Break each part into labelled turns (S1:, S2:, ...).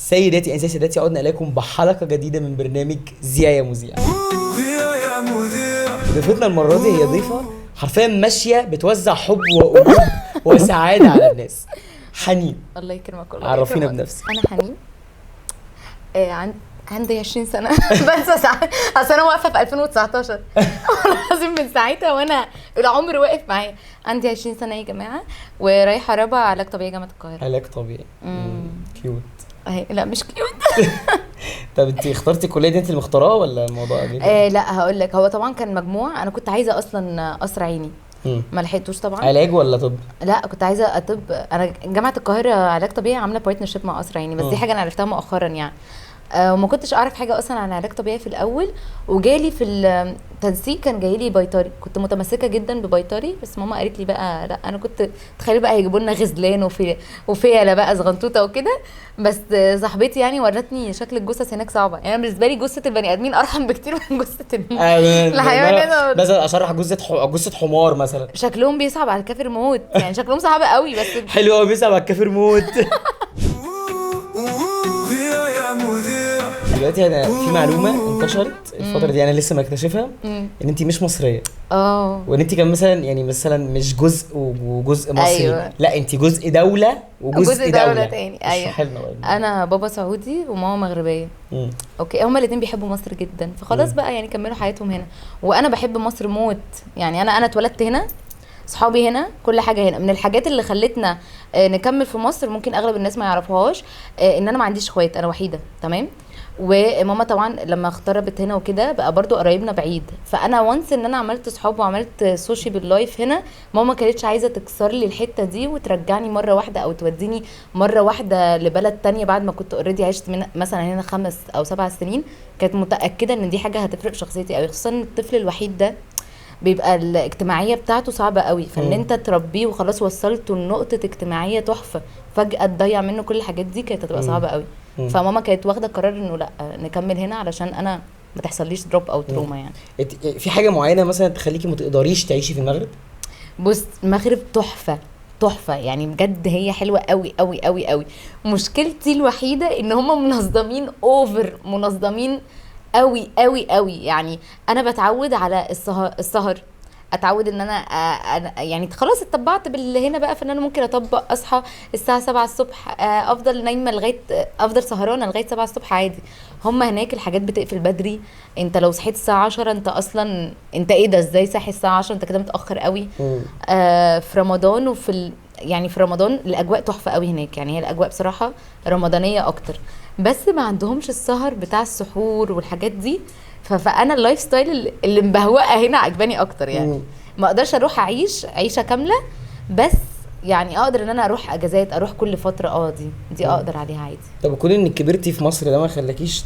S1: سيداتي انسي سادتي، عدنا اليكم بحلقه جديده من برنامج زيا يا مذيع. ضيفتنا المره دي هي ضيفه حرفيا ماشيه بتوزع حب وقلوب وسعاده على الناس. حنين،
S2: الله يكرمك. والله
S1: عرفينا بنفسك.
S2: انا حنين، عندي 20 سنه. بنسى ساعات، اصل انا واقفه في 2019 لازم من ساعتها وانا العمر واقف معايا. عندي 20 سنه يا جماعه، ورايحه رابعه علاج طبيعي جامعه القاهره.
S1: علاج طبيعي. كيوت
S2: اهي. لا مش كيوت.
S1: طب انت اخترتي الكليه دي انت اللي مختارها ولا الموضوع جديد؟
S2: لا هقول لك، هو طبعا كان مجموع، انا كنت عايزه اصلا قصر عيني، ما لحقتوش طبعا.
S1: علاج ولا طب؟
S2: لا كنت عايزه طب. انا جامعه القاهره علاج طبيعي عامله بارتنرشيب مع قصر عيني، بس دي حاجه انا عرفتها مؤخرا يعني. وما كنتش اعرف حاجه اصلا عن علاج طبيعي في الاول، وجالي في التنسيق كان جاي لي بيطري، كنت متمسكه جدا ببيطري، بس ماما قالت لي بقى لا. انا كنت تخيلوا بقى هيجيبوا لنا غزلان وفيله بقى صغنطوطه وكده، بس صاحبتي يعني ورتني شكل الجثث هناك صعبه. يعني بالنسبه لي جثه البني ادمين ارحم بكتير من جثه
S1: الحيوان. مثلا اشرح جثه حمار مثلا،
S2: شكلهم بيصعب على الكافر موت، يعني شكلهم صعب قوي. بس
S1: حلو قوي، بيصعب على الكافر موت. دلوقتي انا في معلومه انتشرت الفتره دي انا لسه ما اكتشفها، ان انت مش مصريه. وان انت كان مثلا مش جزء وجزء مصري.
S2: أيوة.
S1: لا انت جزء دوله وجزء دوله
S2: تاني. ايوه
S1: بقى.
S2: انا بابا سعودي وماما مغربيه. اوكي، هما الاثنين بيحبوا مصر جدا، فخلاص بقى يعني كملوا حياتهم هنا. وانا بحب مصر موت، يعني انا اتولدت هنا، صحابي هنا، كل حاجه هنا. من الحاجات اللي خلتنا نكمل في مصر، ممكن اغلب الناس ما يعرفوهاش، ان انا ما عنديش اخوات، انا وحيده. تمام. وماما طبعا لما اغتربت هنا وكده بقى برضو قرايبنا بعيد، فانا وانس ان انا عملت صحاب وعملت سوشيال لايف هنا، ماما كانتش عايزه تكسر لي الحته دي وترجعني مره واحده او توديني مره واحده لبلد تانية بعد ما كنت اوريدي عشت من مثلا هنا 5 أو 7 سنين. كانت متاكده ان دي حاجه هتفرق في شخصيتي قوي، خصوصا الطفل الوحيد ده بيبقى الاجتماعيه بتاعته صعبه قوي، فان انت تربيه وخلاص وصلته لنقطه اجتماعيه تحفه، فجاه تضيع منه كل الحاجات دي، كانت هتبقى صعبه قوي. فماما كانت واخده قرار انه لا نكمل هنا علشان انا ما تحصليش دروب او تروما. يعني
S1: في حاجه معينه مثلا تخليكي ما تقدريش تعيشي في المغرب؟
S2: بص، المغرب تحفه يعني بجد، هي حلوه قوي قوي قوي قوي. مشكلتي الوحيده ان هم منظمين منظمين قوي قوي قوي. يعني انا بتعود على السهر، اتعود ان انا يعني خلاص اتطبعت باللي هنا بقى، فان انا ممكن اطبق اصحى الساعه 7 الصبح، افضل نايمه لغايه، افضل سهرانه لغايه 7 الصبح عادي. هم هناك الحاجات بتقفل بدري، انت لو صحيت الساعه 10 انت اصلا انت ايه ده، ازاي صاحي الساعه 10؟ انت كده متاخر قوي. في رمضان يعني في رمضان الاجواء تحفه قوي هناك، يعني هي الاجواء بصراحه رمضانيه اكتر، بس ما عندهمش السهر بتاع السحور والحاجات دي. فانا اللايف ستايل اللي مبهوقه هنا عجباني اكتر. يعني ما اقدرش اروح اعيش عيشه كامله، بس يعني اقدر ان انا اروح اجازات، اروح كل فتره. دي اقدر عليها عادي.
S1: طب كون انك كبرتي في مصر ده ما خلاكيش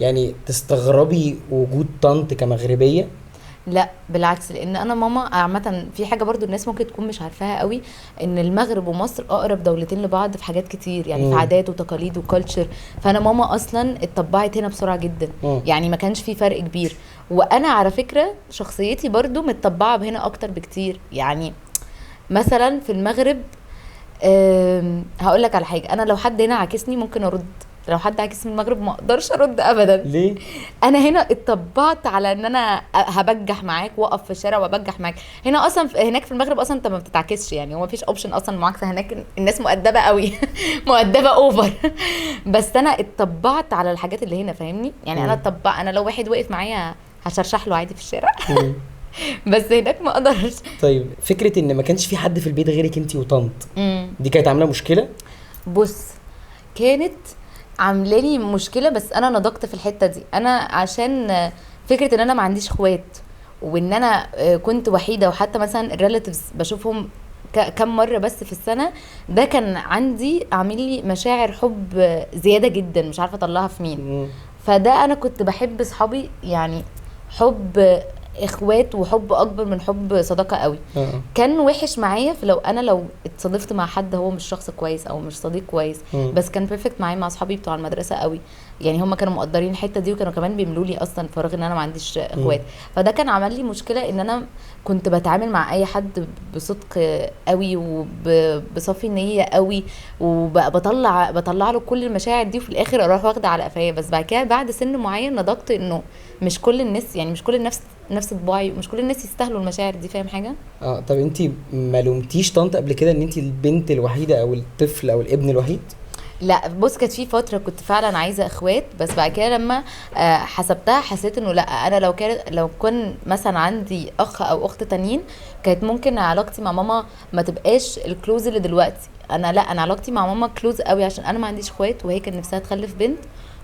S1: يعني تستغربي وجود طنط كمغربيه؟
S2: لا بالعكس، لان انا ماما عامه في حاجه برضو الناس ممكن تكون مش عارفاها قوي، ان المغرب ومصر اقرب دولتين لبعض في حاجات كتير، يعني في عادات وتقاليد وكالتشر. فانا ماما اصلا اتطبعت هنا بسرعه جدا، يعني ما كانش في فرق كبير. وانا على فكره شخصيتي برضو متطبعه بهنا اكتر بكتير. يعني مثلا في المغرب هقول لك على حاجه، انا لو حد هنا عاكسني ممكن ارد، لو حد عاكس من المغرب ما اقدرش ارد ابدا.
S1: ليه؟
S2: انا هنا اتطبعت على ان انا هبجح معاك واقف في الشارع وابجح معاك. هنا اصلا هناك في المغرب اصلا انت ما بتتعكسش، يعني هو مفيش اوبشن اصلا المعاكسه هناك، الناس مؤدبه قوي. مؤدبه اوفر. بس انا اتطبعت على الحاجات اللي هنا، فاهمني؟ يعني انا لو واحد وقف معايا هشرشح له عادي في الشارع. بس هناك ما اقدرش.
S1: طيب فكره ان ما كانش في حد في البيت غيرك انت وطنط، دي كانت عامله مشكله؟
S2: بص، كانت عاملالي مشكله، بس انا نضجت في الحته دي. انا عشان فكره ان انا ما عنديش اخوات، وان انا كنت وحيده، وحتى مثلا الريلاتيفز بشوفهم كم مره بس في السنه، ده كان عندي عامل لي مشاعر حب زياده جدا، مش عارفه اطلعها في مين. فده انا كنت بحب صحابي يعني حب اخوات وحب اكبر من حب صداقه قوي. كان وحش معايا لو اتصادفت مع حد هو مش شخص كويس او مش صديق كويس، بس كان بيرفكت معايا مع اصحابي بتوع المدرسه قوي. يعني هم كانوا مقدرين الحته دي وكانوا كمان بيملوا لي اصلا فراغ ان انا ما عنديش اخوات. فده كان عمل لي مشكله ان انا كنت بتعامل مع اي حد بصدق قوي وبصفي نيه قوي، وبطلع له كل المشاعر دي، وفي الاخر اروح واخده على قفايا. بس بعد كده بعد سن معين نضجت انه مش كل الناس، يعني مش كل الناس نفس طباعي، ومش كل الناس يستاهلوا المشاعر دي. فاهم حاجه؟
S1: طب انت ما لومتيش طنط قبل كده ان انت البنت الوحيده او الطفل او الابن الوحيد؟
S2: لا بص، كانت في فتره كنت فعلا عايزه اخوات، بس بعد كده لما حسبتها حسيت انه لا، انا لو كان مثلا عندي اخ او اخت تانيين كانت ممكن علاقتي مع ماما ما تبقاش الكلوز اللي دلوقتي. انا علاقتي مع ماما كلوز قوي عشان انا ما عنديش اخوات، وهي كان نفسها تخلف بنت،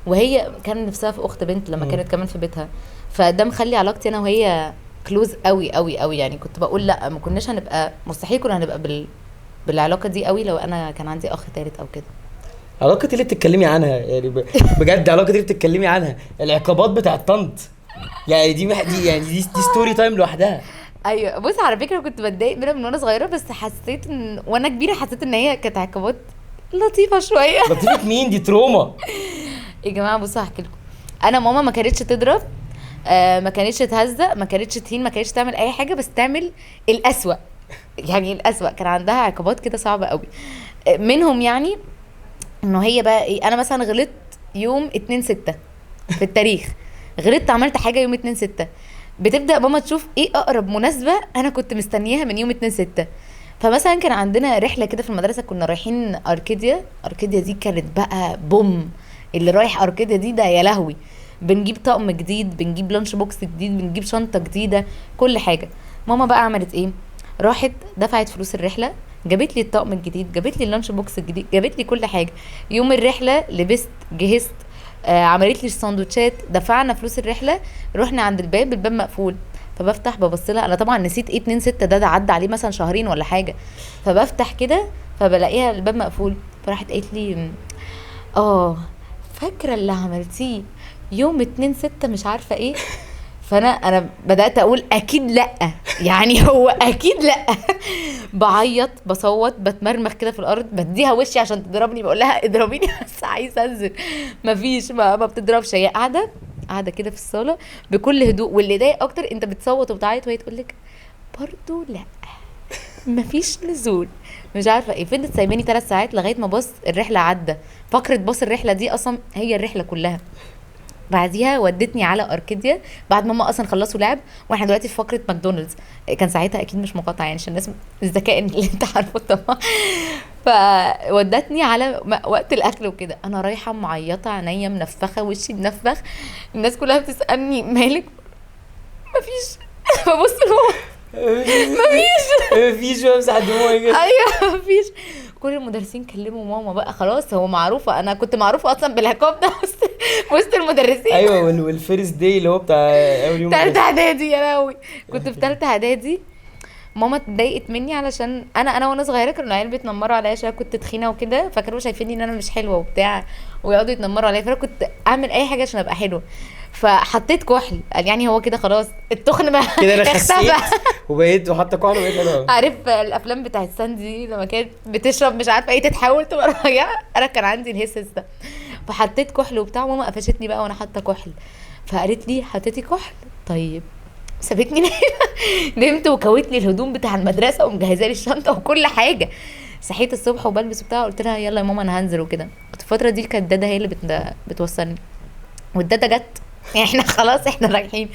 S2: وهي كان نفسها في اخت بنت لما كانت كمان في بيتها. فده مخلي علاقتي انا وهي كلوز قوي قوي قوي. يعني كنت بقول لا، ما كناش هنبقى، مستحيل كنا هنبقى بالعلاقه دي قوي لو انا كان عندي اخ ثالث او كده.
S1: علاقة اللي بتتكلمي عنها يعني بجد علاقة اللي بتتكلمي عنها العقابات بتاعه طنط، يعني دي ستوري تايم لوحدها.
S2: ايوه بص، على فكره كنت بتضايق منها من وانا صغيره، بس حسيت ان وانا كبيره حسيت ان هي كانت عقابات لطيفه شويه.
S1: لطيفه مين؟ دي تروما
S2: يا جماعه. بصوا هحكي لكم، انا ماما ما كانتش تضرب، ما كانتش تهزق، ما كانتش تهين، ما كانتش تعمل اي حاجه، بس تعمل الاسوأ. يعني الاسوأ كان عندها عقابات كده صعبه قوي. منهم يعني انه هي بقى ايه، انا مثلا غلطت يوم 2/6 في التاريخ، غلطت عملت حاجه يوم 2/6، بتبدا ماما تشوف ايه اقرب مناسبه انا كنت مستنياها من يوم 2/6. فمثلا كان عندنا رحله كده في المدرسه، كنا رايحين اركيديا دي كانت بقى بوم. اللي رايح اركيديا دي ده يا لهوي، بنجيب طقم جديد، بنجيب لانش بوكس جديد، بنجيب شنطه جديده، كل حاجه. ماما بقى عملت ايه؟ راحت دفعت فلوس الرحله، جابت لي الطقم الجديد، جابت لي اللانش بوكس الجديد، جابت لي كل حاجه. يوم الرحله لبست، جهزت، عملت لي الساندوتشات، دفعنا فلوس الرحله، رحنا عند الباب مقفول. فبفتح ببص لها، انا طبعا نسيت ايه 2/6 ده عدى عليه مثلا شهرين ولا حاجه. فبفتح كده فبلاقيها الباب مقفول. فراحت قالت لي فاكره اللي عملتيه يوم 2/6 مش عارفه ايه. فانا بدات اقول اكيد لا، يعني هو اكيد لا. بعيط، بصوت، بتمرمخ كده في الارض، بديها وشي عشان تضربني، بقول لها اضربيني بس عايزه انزل. مفيش، ما بتضربش. هي قاعده كده في الصاله بكل هدوء. واللي ضايق اكتر، انت بتصوت وبتعيط وهي تقول لك برضو لا، مفيش نزول، مش عارفه ايه. فضلت سايباني 3 ساعات لغايه ما باص الرحله عدى. فقره باص الرحله دي اصلا هي الرحله كلها. بعديها ودتني على اركيديا بعد ما اصلا خلصوا لعب، واحنا دلوقتي في فقره ماكدونالدز. كان ساعتها اكيد مش مقاطعه يعني عشان الناس الذكاء اللي انت عارفه طبعا. فودتني على وقت الاكل وكده، انا رايحه معيطه، عينيا منفخه، وشي منفخ. الناس كلها بتسالني مالك؟ مفيش. ببص
S1: مفيش بمسح دموعي كده.
S2: ايوه مفيش. كل المدرسين كلموا ماما بقى، خلاص هو معروفه، انا كنت معروفه اصلا بالعقاب ده وسط المدرسين.
S1: ايوه والفيرست داي اللي هو بتاع اول يوم
S2: ثالثه اعدادي، يا لهوي كنت في ثالثه اعدادي. ماما اتضايقت مني علشان انا وانا صغيره كانوا العيال بيتنمروا عليا عشان كنت تخينه وكده، فكانوا شايفيني ان انا مش حلوه وبتاع، ويقعدوا يتنمروا عليا. فانا كنت اعمل اي حاجه عشان ابقى حلوه، فحطيت كحل. قال يعني هو كده خلاص التخن بقى
S1: كده انا خسيت وبقيت وحاطه كحل وبقيت حلوه.
S2: عارف الافلام بتاعت ساندي لما كانت بتشرب مش عارفه ايه تتحول تبقى رفيعه؟ انا كان عندي الهسس ده. فحطيت كحل وبتاع، ماما قفشتني بقى وانا حاطه كحل، فقالت لي حطيتي كحل؟ طيب. سابتني نمت وكوت لي الهدوم بتاع المدرسه ومجهزه لي الشنطه وكل حاجه. صحيت الصبح وبلبس وبتاع، قلت لها يلا يا ماما انا هنزل وكده. كنت الفتره دي كانت دادا هي اللي بتوصلني، والدادا جت يعني احنا خلاص احنا رايحين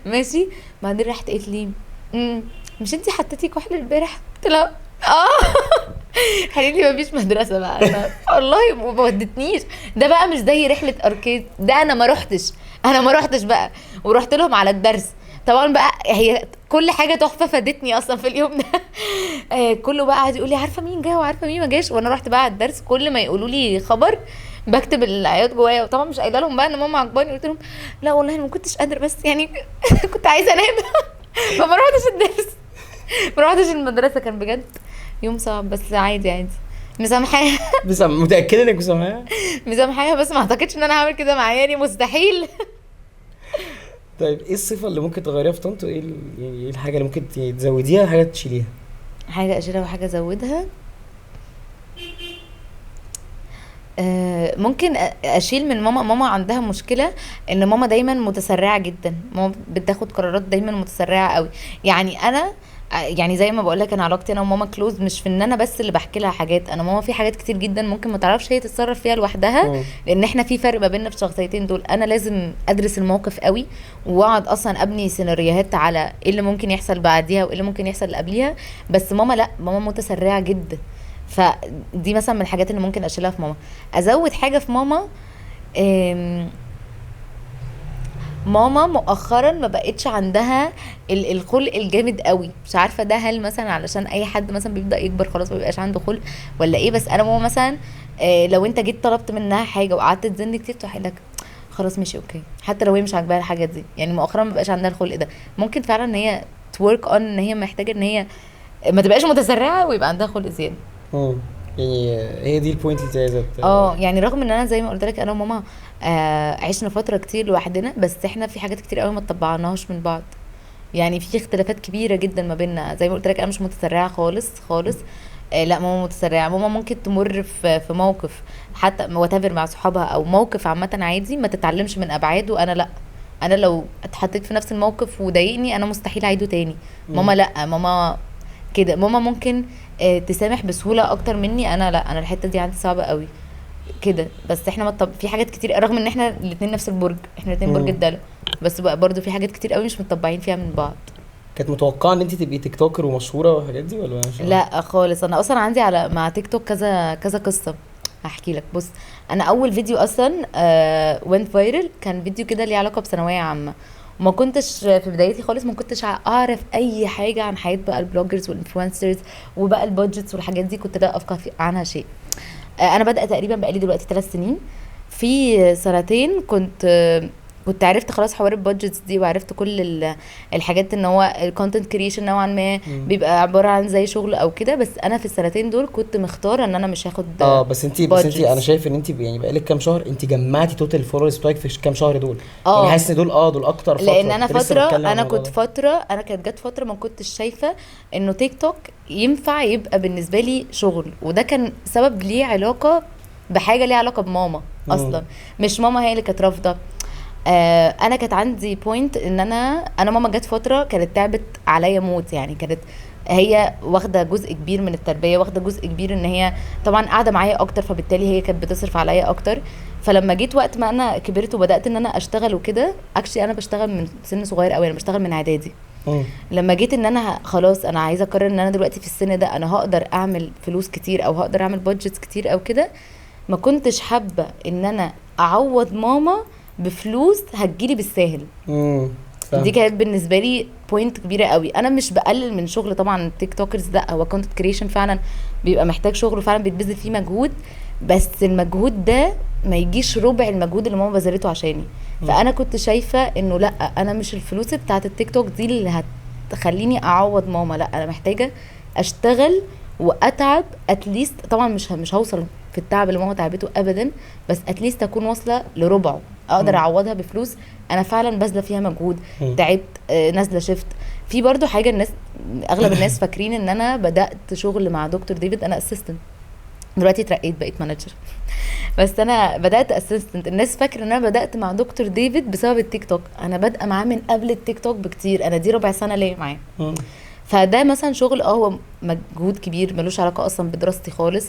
S2: ماشي. بعدين راحت قالت لي مش انتي حطيتي كحل البارح؟ قلت لها قالت لي مفيش مدرسه بقى. والله ما ودتنيش. ده بقى مش زي رحله اركيد ده، انا ما رحتش بقى، ورحت لهم على الدرس. طبعا بقى هي كل حاجه تحفه فادتني اصلا في اليوم ده. كله بقى قاعد يقول لي عارفه مين جاي وعارفه مين ما جاش، وانا رحت بقى على الدرس كل ما يقولوا لي خبر بكتب العياط جوايا. وطبعا مش قايله لهم بقى ان ماما عجباني، قلت لهم لا والله انا ما كنتش قادره، بس يعني كنت عايزه انام. فما رحتش الدرس، ما رحتش المدرسه. كان بجد يوم صعب، بس عادي مسامحاها.
S1: بس متاكده انك مسامحاها؟
S2: مسامحاها، بس ما اعتقدش ان انا هعمل كده مع عيالي، مستحيل.
S1: طيب ايه الصفه اللي ممكن تغيريها في طنط، وايه يعني ايه الحاجه اللي ممكن تزوديها وحاجه تشيليها؟
S2: حاجه اشيلها وحاجه ازودها. ممكن اشيل من ماما. ماما عندها مشكله ان ماما دايما متسرعه جدا، ماما بتاخد قرارات دايما متسرعه قوي. يعني انا يعني زي ما بقول لك، انا علاقتي انا وماما كلوز، مش في ان انا بس اللي بحكي لها حاجات. انا ماما في حاجات كتير جدا ممكن ما تعرفش هي تتصرف فيها لوحدها، لان احنا في فرق ما بيننا في الشخصيتين دول. انا لازم ادرس الموقف قوي، واقعد اصلا ابني سيناريوهات على ايه اللي ممكن يحصل بعديها وايه اللي ممكن يحصل اللي قبليها. بس ماما لا، ماما متسرعه جدا. فدي مثلا من الحاجات اللي ممكن اشيلها في ماما. ازود حاجه في ماما، ماما مؤخرا ما بقتش عندها الخلق الجامد قوي. مش عارفه ده هل مثلا علشان اي حد مثلا بيبدا يكبر خلاص ما بيبقاش عنده خلق ولا ايه. بس انا ماما مثلا لو انت جيت طلبت منها حاجه وقعدت تزن كتير تروح لك خلاص ماشي اوكي، حتى لو هي مش عاجباها الحاجات دي. يعني مؤخرا ما بقاش عندها الخلق ده. ممكن فعلا ان هي تورك اون، ان هي محتاجه ان هي ما تبقاش متسرعه ويبقى عندها خلق زياده.
S1: يعني هي دي البوينت اللي عايزه.
S2: يعني رغم ان انا زي ما قلت لك انا وماما عشنا فتره كتير لوحدنا، بس احنا في حاجات كتير قوي ما اتطبعناهاش من بعض. يعني في اختلافات كبيره جدا ما بيننا. زي ما قلت لك انا مش متسرعه خالص خالص. لا ماما متسرعه. ماما ممكن تمر في موقف حتى واتافر مع صحابها او موقف عامه عادي ما تتعلمش من ابعاده. انا لا، انا لو اتحطيت في نفس الموقف وضايقني انا مستحيل اعيده تاني. ماما لا، ماما كده. ماما ممكن تسامح بسهوله اكتر مني. انا لا، انا الحته دي عندي صعبه قوي كده. بس احنا في حاجات كتير، رغم ان احنا الاثنين نفس البرج، احنا الاثنين برج الدلو، بس بقى برضو في حاجات كتير قوي مش متطبعين فيها من بعض.
S1: كانت متوقعه ان انت تبقي تيك توكر ومشهوره والحاجات دي ولا مش؟
S2: لا خالص. انا اصلا عندي على مع تيك توك كذا كذا قصه هحكي لك. بص، انا اول فيديو اصلا وينت فايرل كان فيديو كده ليه علاقه بثانويه عامه، وما كنتش في بدايتي خالص ما كنتش اعرف اي حاجه عن حياه بقى البلوجرز والانفلونسرز وبقى البادجتس والحاجات دي. كنت لا افقه عنها شيء. انا بدأ تقريبا بقالي دلوقتي 3 سنين. في سنتين كنت عرفت خلاص حوار البادجتس دي، وعرفت كل الحاجات ان هو الكونتنت كريشن نوعا ما بيبقى عباره عن زي شغل او كده. بس انا في السنتين دول كنت مختاره ان انا مش هاخد
S1: بس انت انا شايف ان انت يعني بقالك كام شهر انت جمعتي توتال فولورز بتاعك في كام شهر دول. يعني حاسس ان دول اكتر فتره.
S2: لان انا فتره انا كانت جت فتره ما كنتش شايفه انه تيك توك ينفع يبقى بالنسبه لي شغل، وده كان سبب ليه علاقه بحاجه ليها علاقه بماما اصلا. مش ماما هي اللي كانت رافضه. انا كانت عندي بوينت ان انا ماما جت فتره كانت تعبت عليا موت. يعني كانت هي واخده جزء كبير من التربيه، واخده جزء كبير ان هي طبعا قاعده معايا اكتر، فبالتالي هي كانت بتصرف عليا اكتر. فلما جيت وقت ما انا كبرت وبدات ان انا اشتغل وكده، اكشلي انا بشتغل من سن صغير قوي، انا بشتغل من اعدادي. لما جيت ان انا خلاص انا عايزه اقرر ان انا دلوقتي في السن ده انا هقدر اعمل فلوس كتير او هقدر اعمل بادجتس كتير او كده، ما كنتش حابه ان انا اعوض ماما بفلوس هتجيلي بالساهل. دي كانت بالنسبه لي بوينت كبيره قوي. انا مش بقلل من شغل طبعا تيك توكرز، لا هو كونتنت كريشن فعلا بيبقى محتاج شغل وفعلا بيتبذل فيه مجهود، بس المجهود ده ما يجيش ربع المجهود اللي ماما بذلته عشاني. فانا كنت شايفه انه لا، انا مش الفلوس بتاعه التيك توك دي اللي هتخليني اعوض ماما. لا، انا محتاجه اشتغل واتعب اتليست. طبعا مش هوصل في التعب اللي ماما تعبته ابدا، بس اتليست اكون واصله لربعه اقدر اعوضها بفلوس انا فعلا باذله فيها مجهود. تعبت، نازله شفت. في برضو حاجه اغلب الناس فاكرين ان انا بدات شغل مع دكتور ديفيد، انا اسيستنت. دلوقتي اترقيت بقيت مانجر بس انا بدات اسيستنت. الناس فاكره ان انا بدات مع دكتور ديفيد بسبب التيك توك. انا بادئه معاه من قبل التيك توك بكتير، انا دي ربع سنه ليا معاه. فده مثلا شغل هو مجهود كبير ملوش علاقه اصلا بدراستي خالص.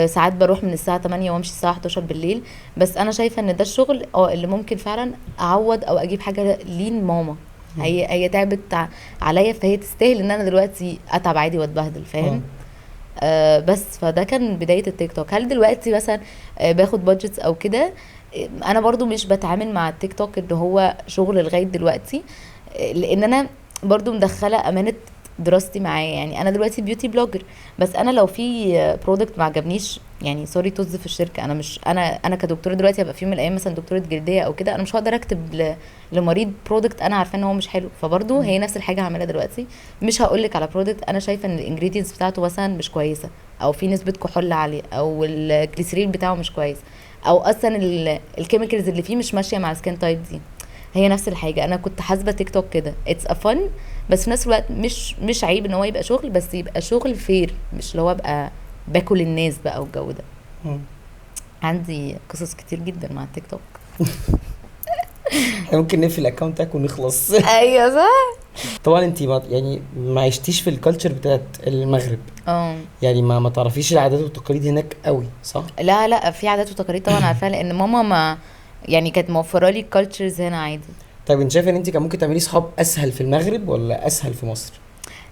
S2: ساعات بروح من الساعه 8 وامشي الساعه 11 بالليل. بس انا شايفه ان ده الشغل اللي ممكن فعلا اعوض او اجيب حاجه لين ماما. هي تعبت عليا، فهي تستاهل ان انا دلوقتي اتعب عادي واتبهدل، فاهم؟ بس فده كان بدايه التيك توك. هل دلوقتي مثلا باخد بادجتس او كده؟ انا برضو مش بتعامل مع التيك توك ان هو شغل لغايه دلوقتي، لان انا برضو مدخله امانه دراستي معايا. يعني انا دلوقتي بيوتي بلوجر، بس انا لو في برودكت ما عجبنيش يعني سوري طز في الشركه. انا مش انا كدكتوره دلوقتي هبقى في يوم من الايام مثلا دكتوره جلديه او كده، انا مش هقدر اكتب لمريض برودكت انا عارفه ان هو مش حلو. فبرضو هي نفس الحاجه هعملها دلوقتي. مش هقول لك على برودكت انا شايفه ان الانجريدينتس بتاعته مثلا مش كويسه، او في نسبه كحول عاليه، او الجليسرين بتاعه مش كويس، او اصلا الكيميكالز اللي فيه مش ماشيه مع السكين تايب دي. هي نفس الحاجه. انا كنت حاسبه تيك توك كده اتس ا فن، بس في نفس الوقت مش عيب ان هو يبقى شغل، بس يبقى شغل فير، مش اللي هو ابقى باكل الناس بقى والجو ده. عندي قصص كتير جدا مع التيك توك.
S1: ممكن نقفل الاكونت بتاعك ونخلص.
S2: ايوه صح.
S1: طبعا انت يعني ما عشتيش في الكالتشر بتاعت المغرب، يعني ما تعرفيش العادات والتقاليد هناك قوي صح؟
S2: لا في عادات وتقاليد طبعا عارفاها، لان ماما ما يعني كانت موفره لي الكالتشرز هنا عادي.
S1: طيب انت شايفه ان انت كان ممكن تعملي صحاب اسهل في المغرب ولا اسهل في مصر؟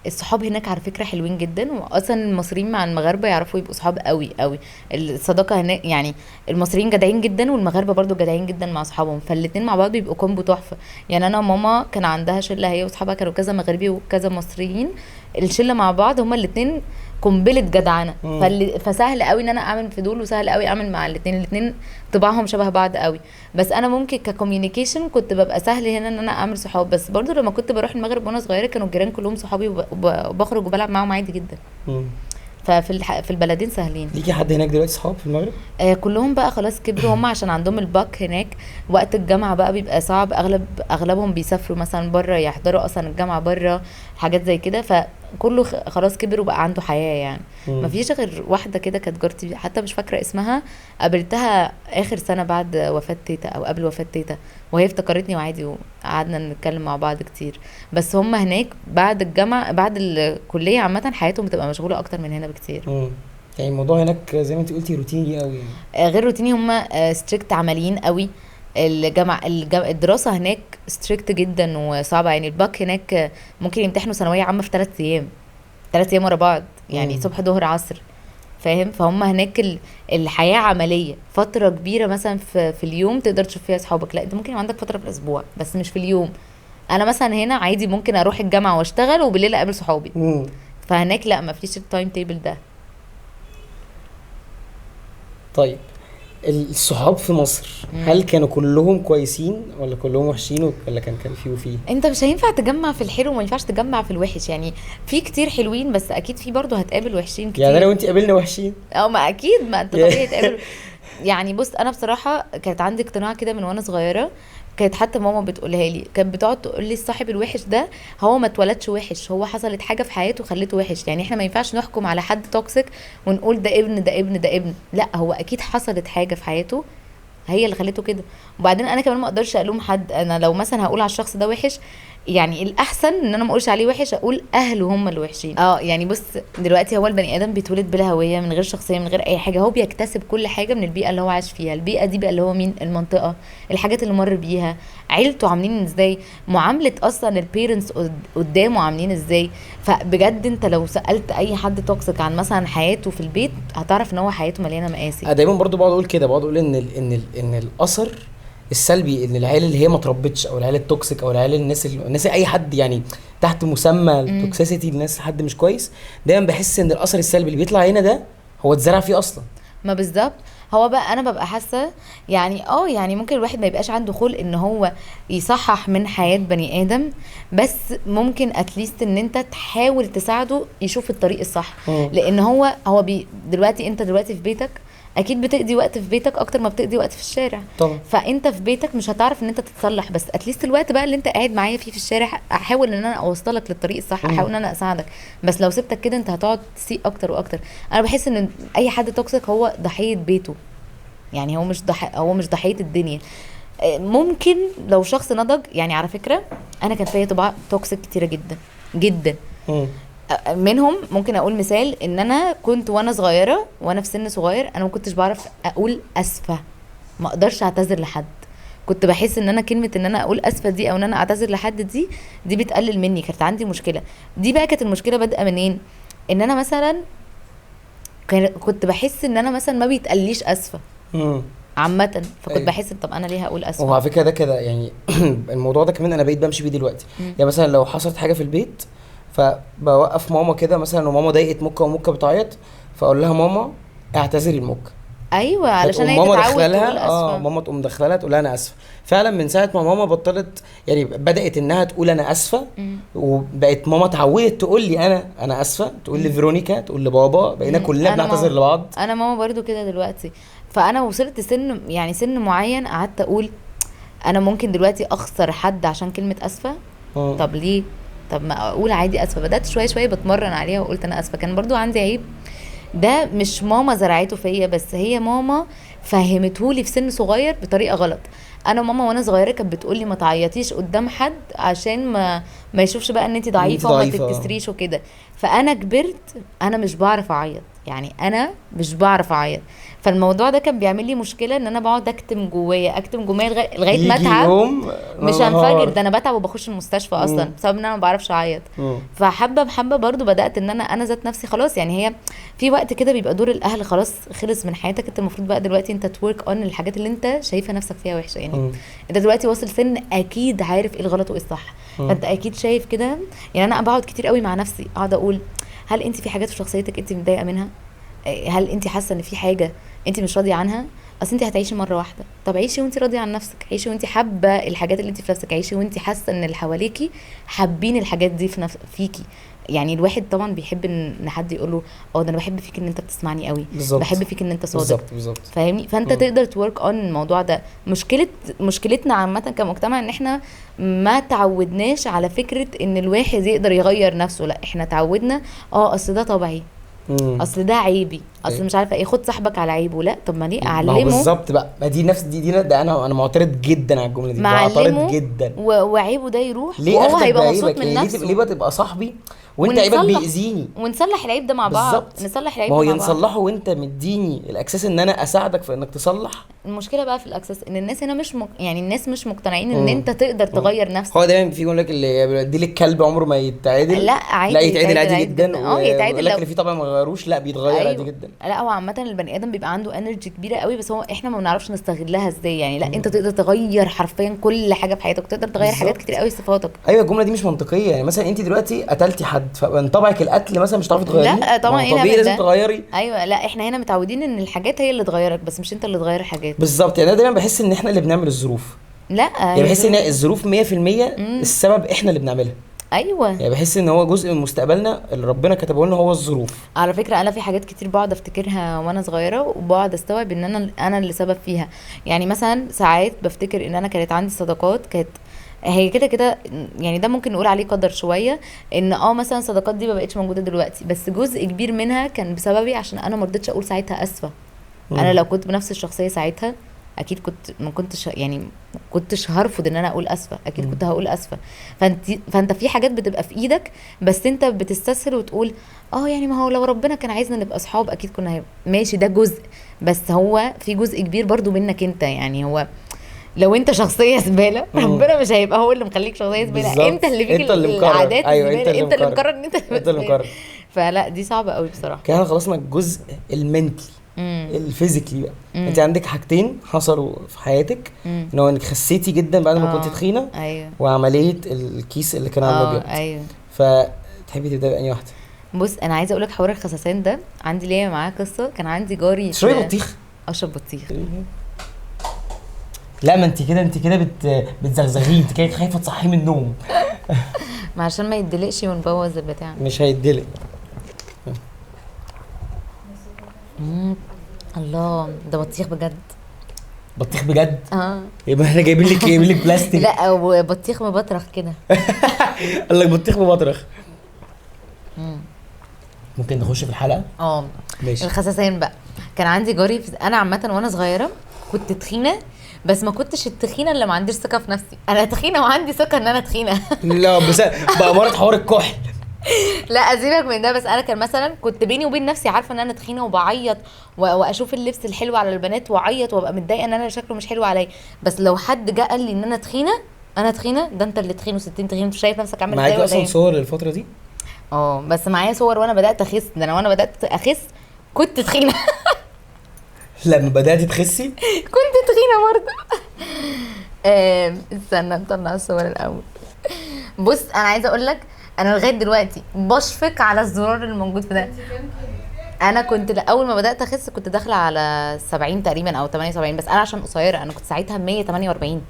S2: الصحاب هناك على فكره حلوين جدا، واصلا المصريين مع المغاربه يعرفوا يبقوا صحاب قوي قوي. الصداقه هناك يعني المصريين جدعين جدا، والمغاربه برضو جدعين جدا مع اصحابهم، فالاثنين مع بعض بيبقوا كومبو تحفه. يعني انا ماما كان عندها شله، هي واصحابها كانوا كذا مغربي وكذا مصريين، الشله مع بعض هما الاثنين قنبله جدعنه. فسهل قوي ان انا اعمل في دول، وسهل قوي اعمل مع الاثنين طباعهم شبه بعض قوي. بس انا ممكن ككوميونيكيشن كنت ببقى سهل هنا ان انا اعمل صحاب، بس برضو لما كنت بروح المغرب وانا صغيره كانوا الجيران كلهم صحابي، وبخرج وبلعب معاهم عادي جدا. في البلدين سهلين.
S1: ليكي حد هناك دلوقتي صحاب في المغرب؟
S2: كلهم بقى خلاص كبروا هم، عشان عندهم الباك هناك. وقت الجامعه بقى بيبقى صعب، اغلبهم بيسافروا مثلا بره، يحضروا اصلا الجامعه بره، حاجات زي كده. فكله خلاص كبر وبقى عنده حياه يعني. ما فيش غير واحده كده كانت جارتي، حتى مش فاكره اسمها، قابلتها اخر سنه بعد وفاه تيتا او قبل وفاه تيتا، وهي افتكرتني وعادي وقعدنا نتكلم مع بعض كتير. بس هم هناك بعد الجامعه بعد الكليه عامه حياتهم بتبقى مشغوله اكتر من هنا بكتير.
S1: يعني الموضوع هناك زي ما انت قلتي روتيني قوي يعني.
S2: غير روتيني، هم ستريكت عمليين قوي. الدراسه هناك ستريكت جدا وصعبه. يعني الباك هناك ممكن يمتحنوا ثانويه عامه في 3 ايام ورا بعض، يعني صبح ظهر عصر، فاهم؟ فهم هناك الحياه عمليه، فتره كبيره مثلا في اليوم تقدر تشوف فيها اصحابك. لا انت ممكن عندك فتره في الاسبوع بس مش في اليوم. انا مثلا هنا عادي ممكن اروح الجامعه واشتغل وبالليل اقابل صحابي. فهناك لا، ما فيش التايم تيبل ده.
S1: طيب الصحاب في مصر هل كانوا كلهم كويسين ولا كلهم وحشين ولا كان فيه وفيه؟
S2: انت مش هينفع تجمع في الحلو وما ينفعش تجمع في الوحش. يعني في كتير حلوين، بس اكيد في برضه هتقابل وحشين كتير.
S1: يعني انا وانت قابلنا وحشين؟
S2: ما اكيد، ما انت طبيعي تقابل. يعني بص، انا بصراحه كانت عندي اقتناع كده من وانا صغيره، كانت حتى ماما بتقولها لي، كانت بتقعد تقول لي الصاحب الوحش ده هو ما اتولدش وحش، هو حصلت حاجه في حياته خلته وحش. يعني احنا ما ينفعش نحكم على حد توكسيك ونقول ده ابن ده ابن ده ابن، لا هو اكيد حصلت حاجه في حياته هي اللي خلته كده. وبعدين انا كمان ما اقدرش الوم حد. انا لو مثلا هقول على الشخص ده وحش، يعني الاحسن ان انا ما اقولش عليه وحش، اقول اهله هم اللي وحشين. يعني بص، دلوقتي هو البني ادم بيتولد بلا هويه، من غير شخصيه، من غير اي حاجه. هو بيكتسب كل حاجه من البيئه اللي هو عايش فيها. البيئه دي بقى اللي هو مين؟ المنطقه، الحاجات اللي مر بيها، عيلته عاملين ازاي، معامله اصلا البيرنتس قدامه عاملين ازاي. فبجد انت لو سالت اي حد توكسيك عن مثلا حياته في البيت هتعرف ان هو حياته مليانه مآسي.
S1: دايما برضو بقعد اقول كده، بقعد اقول ان الاثر السلبي ان العيال اللي هي ما تربتش، او العيال التوكسيك، او العيال الناس اي حد يعني تحت مسمى التوكسيسيتي، الناس حد مش كويس، دايما بحس ان الاثر السلبي اللي بيطلع هنا ده هو اتزرع فيه اصلا.
S2: ما بالظبط. هو بقى انا ببقى حاسه يعني يعني ممكن الواحد ما يبقاش عنده خلق ان هو يصحح من حياه بني ادم، بس ممكن اتليست ان انت تحاول تساعده يشوف الطريق الصح. لان هو دلوقتي انت دلوقتي في بيتك اكيد بتقضي وقت في بيتك اكتر ما بتقضي وقت في الشارع
S1: طبعا.
S2: فانت في بيتك مش هتعرف ان انت تتصلح، بس اتليست الوقت بقى اللي انت قاعد معايا فيه في الشارع احاول ان انا اوصلك للطريق الصح، احاول ان انا اساعدك. بس لو سبتك كده انت هتقعد تسيء اكتر واكتر. انا بحس ان اي حد توكسيك هو ضحيه بيته، يعني هو مش ضحيه الدنيا. ممكن لو شخص نضج، يعني على فكره انا كان فيا طباع توكسيك كتيره جدا جدا. منهم ممكن اقول مثال ان انا كنت وانا صغيره، وانا في سن صغير، انا ما كنتش بعرف اقول اسفه، ما اقدرش اعتذر لحد. كنت بحس ان انا كلمه ان انا اقول اسفه دي او ان انا اعتذر لحد دي بتقلل مني. كانت عندي مشكله دي بقى. كانت المشكله بادئه منين؟ ان انا مثلا كنت بحس ان انا مثلا ما بيتقاليش اسفه عامه، فكنت بحس طب انا ليه هقول اسفه.
S1: وعلى فكره ده كده يعني الموضوع ده كمان انا بقيت بمشي بيه دلوقتي. يعني مثلا لو حصلت حاجه في البيت فبوقف ماما كده مثلا، وماما ضايقت موكا وموكا بتعيط، فاقول لها ماما اعتذري لموكا.
S2: ايوه، علشان هي تتعود تقول اسفه.
S1: ماما تقوم داخله لها تقول لها انا اسفه. فعلا من ساعه ما ماما بطلت، يعني بدات انها تقول انا اسفه، وبقت ماما اتعودت تقول لي انا اسفه، تقول لي فيرونيكا، تقول لي بابا، بقينا كلنا بنعتذر لبعض.
S2: انا ماما برضو كده دلوقتي. فانا وصلت سن معين قعدت اقول انا ممكن دلوقتي اخسر حد عشان كلمه اسفه. طب ليه؟ طب ما اقول عادي اسفه. بدات شويه شويه بتمرن عليها وقلت انا اسفه. كان برضو عندي عيب، ده مش ماما زرعته فيا، بس هي ماما فهمتهولي في سن صغير بطريقه غلط. انا ماما وانا صغيره كانت بتقولي ما تعيطيش قدام حد عشان ما يشوفش بقى ان انت ضعيفه وما تتكسريش وكده. فانا كبرت انا مش بعرف اعيط، يعني انا مش بعرف اعيط. فالموضوع ده كان بيعمل لي مشكله، ان انا بقعد اكتم جوايا لغايه ما اتعب. مش هنفجر، ده انا بتعب وبخش المستشفى اصلا بسبب ان انا ما بعرفش اعيط. فحبه برضو بدات ان انا ذات نفسي خلاص، يعني هي في وقت كده بيبقى دور الاهل خلاص خلص من حياتك. انت المفروض بقى دلوقتي انت تورك اون الحاجات اللي انت شايفه نفسك فيها وحشه. يعني انت دلوقتي واصل سن اكيد عارف ايه الغلط وايه الصح، فانت اكيد شايف كده. يعني انا بقعد كتير قوي مع نفسي اقعد اقول هل انت في حاجات في شخصيتك انت متضايقه منها؟ هل انت حاسه ان في حاجه انت مش راضيه عنها؟ اصل انت هتعيشي مره واحده، طب عيشي وانت راضيه عن نفسك، عيشي وانت حابه الحاجات اللي انت في نفسك، عيشي وانت حاسه ان اللي حواليكي حابين الحاجات دي فيكي. يعني الواحد طبعا بيحب ان حد يقول له ده انا بحب فيك ان انت بتسمعني قوي، بحب فيك ان انت صادق.
S1: بالظبط
S2: فاهمني؟ فانت تقدر تورك اون الموضوع ده. مشكلتنا عامه كمجتمع ان احنا ما تعودناش على فكره ان الواحد يقدر يغير نفسه. لا، احنا تعودنا اصل ده طبيعي، اصل ده عيبي، اصل مش عارفه ايه، خد صاحبك على عيبه. لا، طب ما ليه اعلمه؟
S1: بالظبط بقى، ما دي نفس دي ده انا معترض جدا على الجمله دي، معترض جدا.
S2: وعيبه ده يروح
S1: وهو
S2: هيبقى مبسوط من نفسه.
S1: ليه بقى تبقى صاحبي وانت عيبك بيأذيني
S2: ونصلح العيب ده مع بعض. نصلح العيب
S1: ده مع بعض.
S2: ما هو
S1: نصلحه وانت مديني الاكساس ان انا اساعدك في انك تصلح.
S2: المشكله بقى في الاكسس ان الناس هنا يعني الناس مش مقتنعين ان انت تقدر تغير نفسك.
S1: هو دايما في يقول لك اللي بيدي لك كلب عمره ما يتعدل.
S2: لا عادي،
S1: لا يتعدل عادي جدا.
S2: يتعدل.
S1: لك اللي فيه طبعا ما غيروش، لا بيتغير عادي جدا.
S2: لا، هو عامه البني ادم بيبقى عنده انرجي كبيره قوي، بس هو احنا ما بنعرفش نستغلها ازاي. يعني لا، انت تقدر تغير حرفيا كل حاجه في حياتك، تقدر تغير حاجات كتير قوي صفاتك.
S1: ايوه، الجمله دي مش منطقيه. يعني مثلا انت دلوقتي قتلتي حد، فمن طبعك القتل مثلا مش هتعرفي تغيريه.
S2: لا طبعا،
S1: طبيعي لازم تغيري.
S2: ايوه، لا احنا هنا متعودين ان الحاجات هي اللي تغيرك، بس مش انت اللي تغير الحاجات.
S1: بالظبط. يعني انا دايما بحس ان احنا اللي بنعمل الظروف.
S2: لا
S1: يعني بحس ان الظروف 100% السبب احنا اللي بنعملها.
S2: ايوه،
S1: يعني بحس ان هو جزء من مستقبلنا اللي ربنا كتبه لنا هو الظروف.
S2: على فكره انا في حاجات كتير بقعد افتكرها وانا صغيره، وبقعد استوعب ان انا اللي سبب فيها. يعني مثلا ساعات بفتكر ان انا كانت عندي صداقات كانت هي كده، يعني ده ممكن نقول عليه قدر شويه، ان مثلا صداقات دي ما بقتش موجوده دلوقتي، بس جزء كبير منها كان بسببي، عشان انا ما رضيتش اقول ساعتها اسفه. انا لو كنت بنفس الشخصيه ساعتها اكيد ما كنتش هرفض ان انا اقول اسفه، اكيد كنت هقول اسفه. فانت في حاجات بتبقى في ايدك، بس انت بتستسهل وتقول يعني ما هو لو ربنا كان عايزنا نبقى اصحاب اكيد كنا هيبقى ماشي. ده جزء، بس هو في جزء كبير برضو منك انت. يعني هو لو انت شخصيه زباله ربنا مش هيبقى هو اللي مخليك شخصيه زباله. انت اللي فيك العادات.
S1: أيوة،
S2: انت اللي مقرر ان انت
S1: اللي مقرر.
S2: فلا، دي صعبه قوي بصراحه.
S1: كده خلصنا الجزء المنتلي. الفيزيكلي بقى انت عندك حاجتين حصلوا في حياتك، ان هو انك خسيتي جدا بعد ما كنت تخينه.
S2: ايوه.
S1: وعمليه الكيس اللي كان على الابيض.
S2: ايوه.
S1: فتحبي تبداي بأنهي واحده؟
S2: بص، انا عايزه اقول لك حوار الخسسان ده عندي ليا معاه قصه. كان عندي جاري
S1: تشربي بطيخ.
S2: اشرب بطيخ.
S1: لا، ما انت كده بتزغزغيه. انت كده خايفه تصحيه من النوم.
S2: ما عشان ما يدلقش ونبوظ البتاع.
S1: مش هيدلق.
S2: الله، ده بطيخ بجد.
S1: بطيخ بجد؟ يبقى احنا جايبين لك بلاستيك.
S2: لا، وبطيخ مبطرخ كده.
S1: قال لك بطيخ مبطرخ. ممكن نخش في الحلقه؟
S2: ماشي. الخسسان بقى كان عندي جاري انا عامه وانا صغيره كنت تخينه، بس ما كنتش التخينه اللي ما عنديش ثقه في نفسي. انا تخينه وعندي ثقه ان انا تخينه.
S1: لا، بس بقى مرض حوار الكحل.
S2: لا، اسيبك من ده. بس انا كان مثلا كنت بيني وبين نفسي عارفه ان انا تخينه وبعيط واشوف اللبس الحلو على البنات واعيط وابقى متضايقه ان انا شكله مش حلو عليا. بس لو حد جه قال لي ان انا تخينه، ده انت اللي تخين و60 تخين، انت شايف نفسك عامل ازاي؟
S1: معاك اصلا صور الفتره دي؟
S2: بس معايا صور وانا بدات اخس. ده انا وانا بدات اخس كنت تخينه.
S1: لما بدات تخسي
S2: كنت تخينه برضه. استنى نطلع الصور الاول. بص، انا عايزه اقول لك انا لغايه دلوقتي بشفق على الزرار اللي موجود في ده. انا كنت اول ما بدات اخس كنت داخله على 70 تقريبا او 78، بس انا عشان قصيره انا كنت ساعتها 148.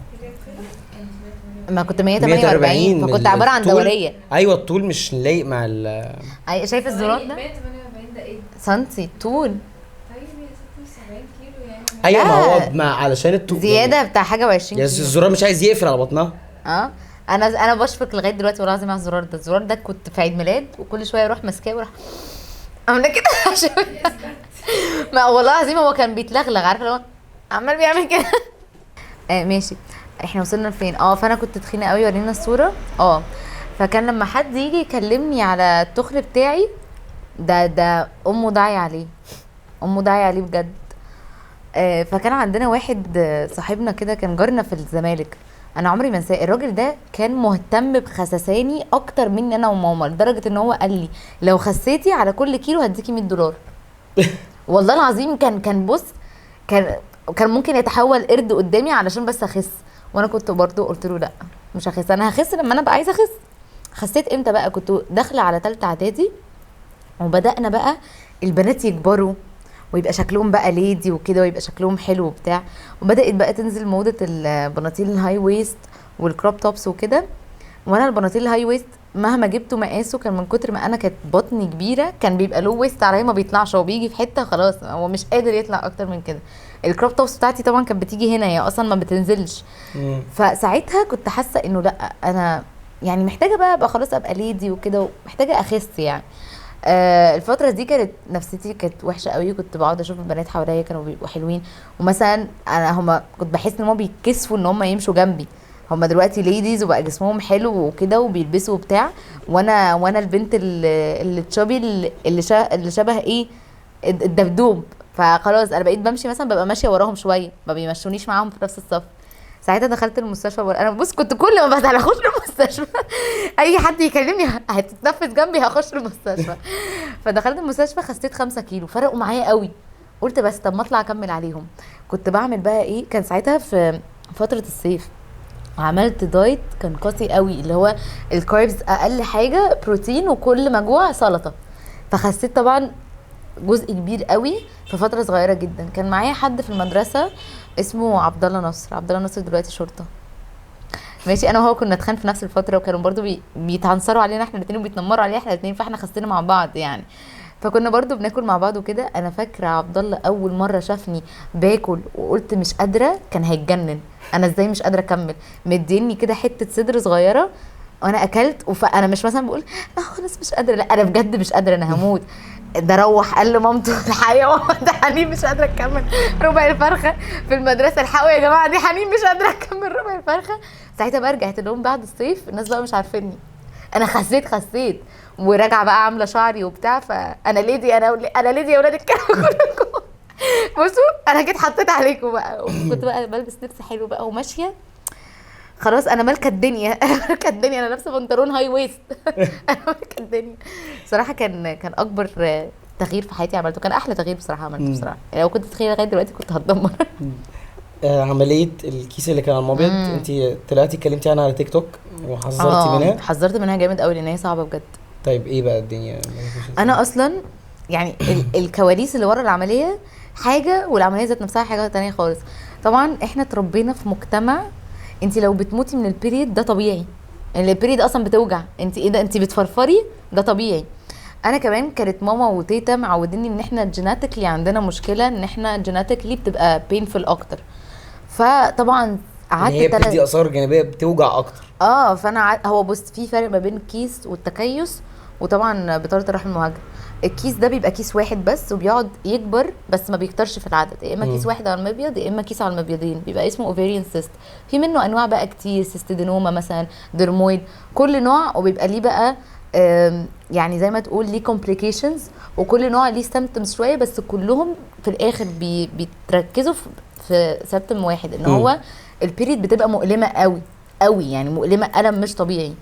S2: ما كنت 148 فكنت عباره عن دوريه.
S1: ايوه، الطول مش لايق مع
S2: شايف الزرار ده؟
S3: 148 ده ايه؟
S2: سنتي طول.
S3: طيب 76 كيلو يعني.
S1: ايوه ما هو
S2: لا.
S1: ما علشان
S2: زياده بتاع حاجه و20
S1: يعني
S2: كيلو.
S1: الزرار مش عايز يقفل على بطنها.
S2: اه انا بشفق لغايه دلوقتي والله العظيم على الزرار ده كنت في عيد ميلاد وكل شويه اروح ماسكاه واروح عامله كده عشان ما والله العظيم هو كان بيتلغلغ، عارفه لو عمال بيعمل كده. ماشي، احنا وصلنا لفين؟ فانا كنت تخينه قوي، ورينا الصوره. فكان لما حد يجي يكلمني على التخن بتاعي ده امه داعي عليه، امه داعي عليه بجد. فكان عندنا واحد صاحبنا كده كان جارنا في الزمالك، انا عمري ما انساه. الراجل ده كان مهتم بخسساني اكتر مني انا وماما، لدرجه ان هو قال لي لو خسيتي على كل كيلو هديكي $100. والله العظيم كان بص، كان ممكن يتحول قرد قدامي علشان بس اخس، وانا كنت برضو قلت له لا مش هخس، انا هخس لما انا بقى عايزه اخس. خسيت امتى بقى؟ كنت داخله على ثالثه اعدادي، وبدانا بقى البنات يكبروا ويبقى شكلهم بقى ليدي وكده، ويبقى شكلهم حلو وبتاع، وبدات بقى تنزل موضه البناطيل الهاي ويست والكروب توبس وكده. وانا البناطيل الهاي ويست مهما جبته مقاسه كان من كتر ما انا كانت بطني كبيره كان بيبقى له ويست عليا ما بيطلعش، هو بيجي في حته خلاص هو مش قادر يطلع اكتر من كده. الكروب توبس بتاعتي طبعا كانت بتيجي هنا، هي اصلا ما بتنزلش. فساعتها كنت حاسه انه لا انا يعني محتاجه بقى ابقى خلاص ابقى ليدي وكده، ومحتاجه اخس يعني. الفتره دي كانت نفسيتي كانت وحشه قوي، كنت بقعد اشوف البنات حواليا كانوا بيبقوا حلوين، ومثلا هما كنت بحس ان هما بيتكسفوا ان هما يمشوا جنبي، هما دلوقتي ليديز وبقى جسمهم حلو وكده وبيلبسوا وبتاع، وانا البنت اللي تشابي اللي شبه ايه الدبدوب. فخلاص انا بقيت بمشي مثلا ببقى ماشيه وراهم شويه، ما بيمشونيش معاهم في نفس الصف. ساعتها دخلت المستشفى انا بص كنت كل ما بدخل اخش المستشفى اي حد يكلمني هتتنفس جنبي هخش المستشفى. فدخلت المستشفى خسيت 5 كيلو، فرقوا معايا قوي. قلت بس طب ما اطلع اكمل عليهم. كنت بعمل بقى ايه، كان ساعتها في فتره الصيف عملت دايت كان قاسي قوي، اللي هو الكاربز اقل حاجه بروتين وكل مجموعه سلطه. فخسيت طبعا جزء كبير قوي في فتره صغيره جدا. كان معايا حد في المدرسه اسمه عبد الله نصر، عبد الله نصر دلوقتي شرطه ماشي. انا وهو كنا اتخان في نفس الفتره، وكانوا برضو بيتعنصروا علينا احنا الاثنين وبيتنمروا علينا احنا الاثنين، فاحنا خسينا مع بعض يعني. فكنا برضو بناكل مع بعض وكده. انا فاكره عبد الله اول مره شافني باكل وقلت مش قادره كان هيتجنن، انا ازاي مش قادره اكمل، مديني كده حته صدر صغيره وانا اكلت. فانا مش مثلا بقول لا خلاص مش قادره، لا انا بجد مش قادره انا هموت. ده روح قال لمامته الحقيقه ماما ده حنين مش قادره اكمل ربع الفرخه في المدرسه، الحقوا يا جماعه دي حنين مش قادره اكمل ربع الفرخه. ساعتها بقى رجعت لهم بعد الصيف، الناس بقى مش عارفيني انا خسيت وراجعه بقى عامله شعري وبتاع، فانا ليدي انا ليدي يا ولاد الكلام كلكم. بصوا انا جيت حطيت عليكم بقى، وكنت بقى بلبس لبس حلو بقى وماشيه خلاص انا مالكه الدنيا انا مالكه الدنيا، انا لابسه بنطلون هاي ويست انا مالكه الدنيا. صراحه كان اكبر تغيير في حياتي عملته، كان احلى تغيير بصراحه عملته بصراحه. يعني لو كنت تخيل لغايه دلوقتي كنت هتدمر.
S1: عمليه الكيس اللي كان على المبيض انت طلعتي اتكلمتي عنها على تيك توك وحذرتي منها؟
S2: حذرت منها جامد قوي لان هي صعبه بجد.
S1: طيب ايه بقى الدنيا؟
S2: انا اصلا يعني الكواليس اللي ورا العمليه حاجه، والعمليه ذات نفسها حاجه تانية خالص. طبعا احنا اتربينا في مجتمع انت لو بتموتي من البيريد ده طبيعي، يعني البيريد اصلا بتوجع، انت ايه ده انت بتفرفري ده طبيعي. انا كمان كانت ماما وتيتا معوديني ان احنا جيناتيكلي عندنا مشكله ان احنا جيناتيكلي بتبقى بينفul اكتر. فطبعا قعدت
S1: هي بتدي اثار جانبيه بتوجع اكتر.
S2: فانا هو بص في فرق ما بين الكيس والتكيس وطبعا بطاره الرحم المهاجره. الكيس ده بيبقى كيس واحد بس وبيقعد يكبر بس ما بيكترش في العدد، يا اما كيس واحد على المبيض يا اما كيس على المبيضين، بيبقى اسمه اوفيريان سيست. في منه انواع بقى كتير، سيستيدينوما مثلا، درمويد، كل نوع وبيبقى ليه بقى يعني زي ما تقول ليه كومبليكيشنز، وكل نوع ليه سيمبتومز شويه، بس كلهم في الاخر بيتركزوا في سيمبتوم واحد، ان هو البيريد بتبقى مؤلمه قوي قوي، يعني مؤلمه الم مش طبيعي.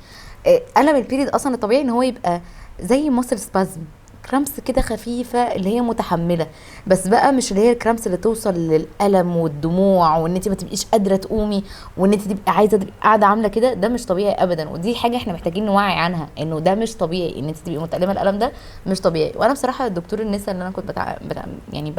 S2: الم البيريد اصلا الطبيعي ان هو يبقى زي ماسل سبازم، كرامس كده خفيفه اللي هي متحمله، بس بقى مش اللي هي الكرامس اللي توصل للالم والدموع وان انت ما تبقيش قادره تقومي وان انت تبقي عايزه تبقي قاعده عامله كده. ده مش طبيعي ابدا، ودي حاجه احنا محتاجين نوعي عنها انه ده مش طبيعي، ان انت تبقي متألمه الالم ده مش طبيعي. وانا بصراحه الدكتور النساء اللي انا كنت يعني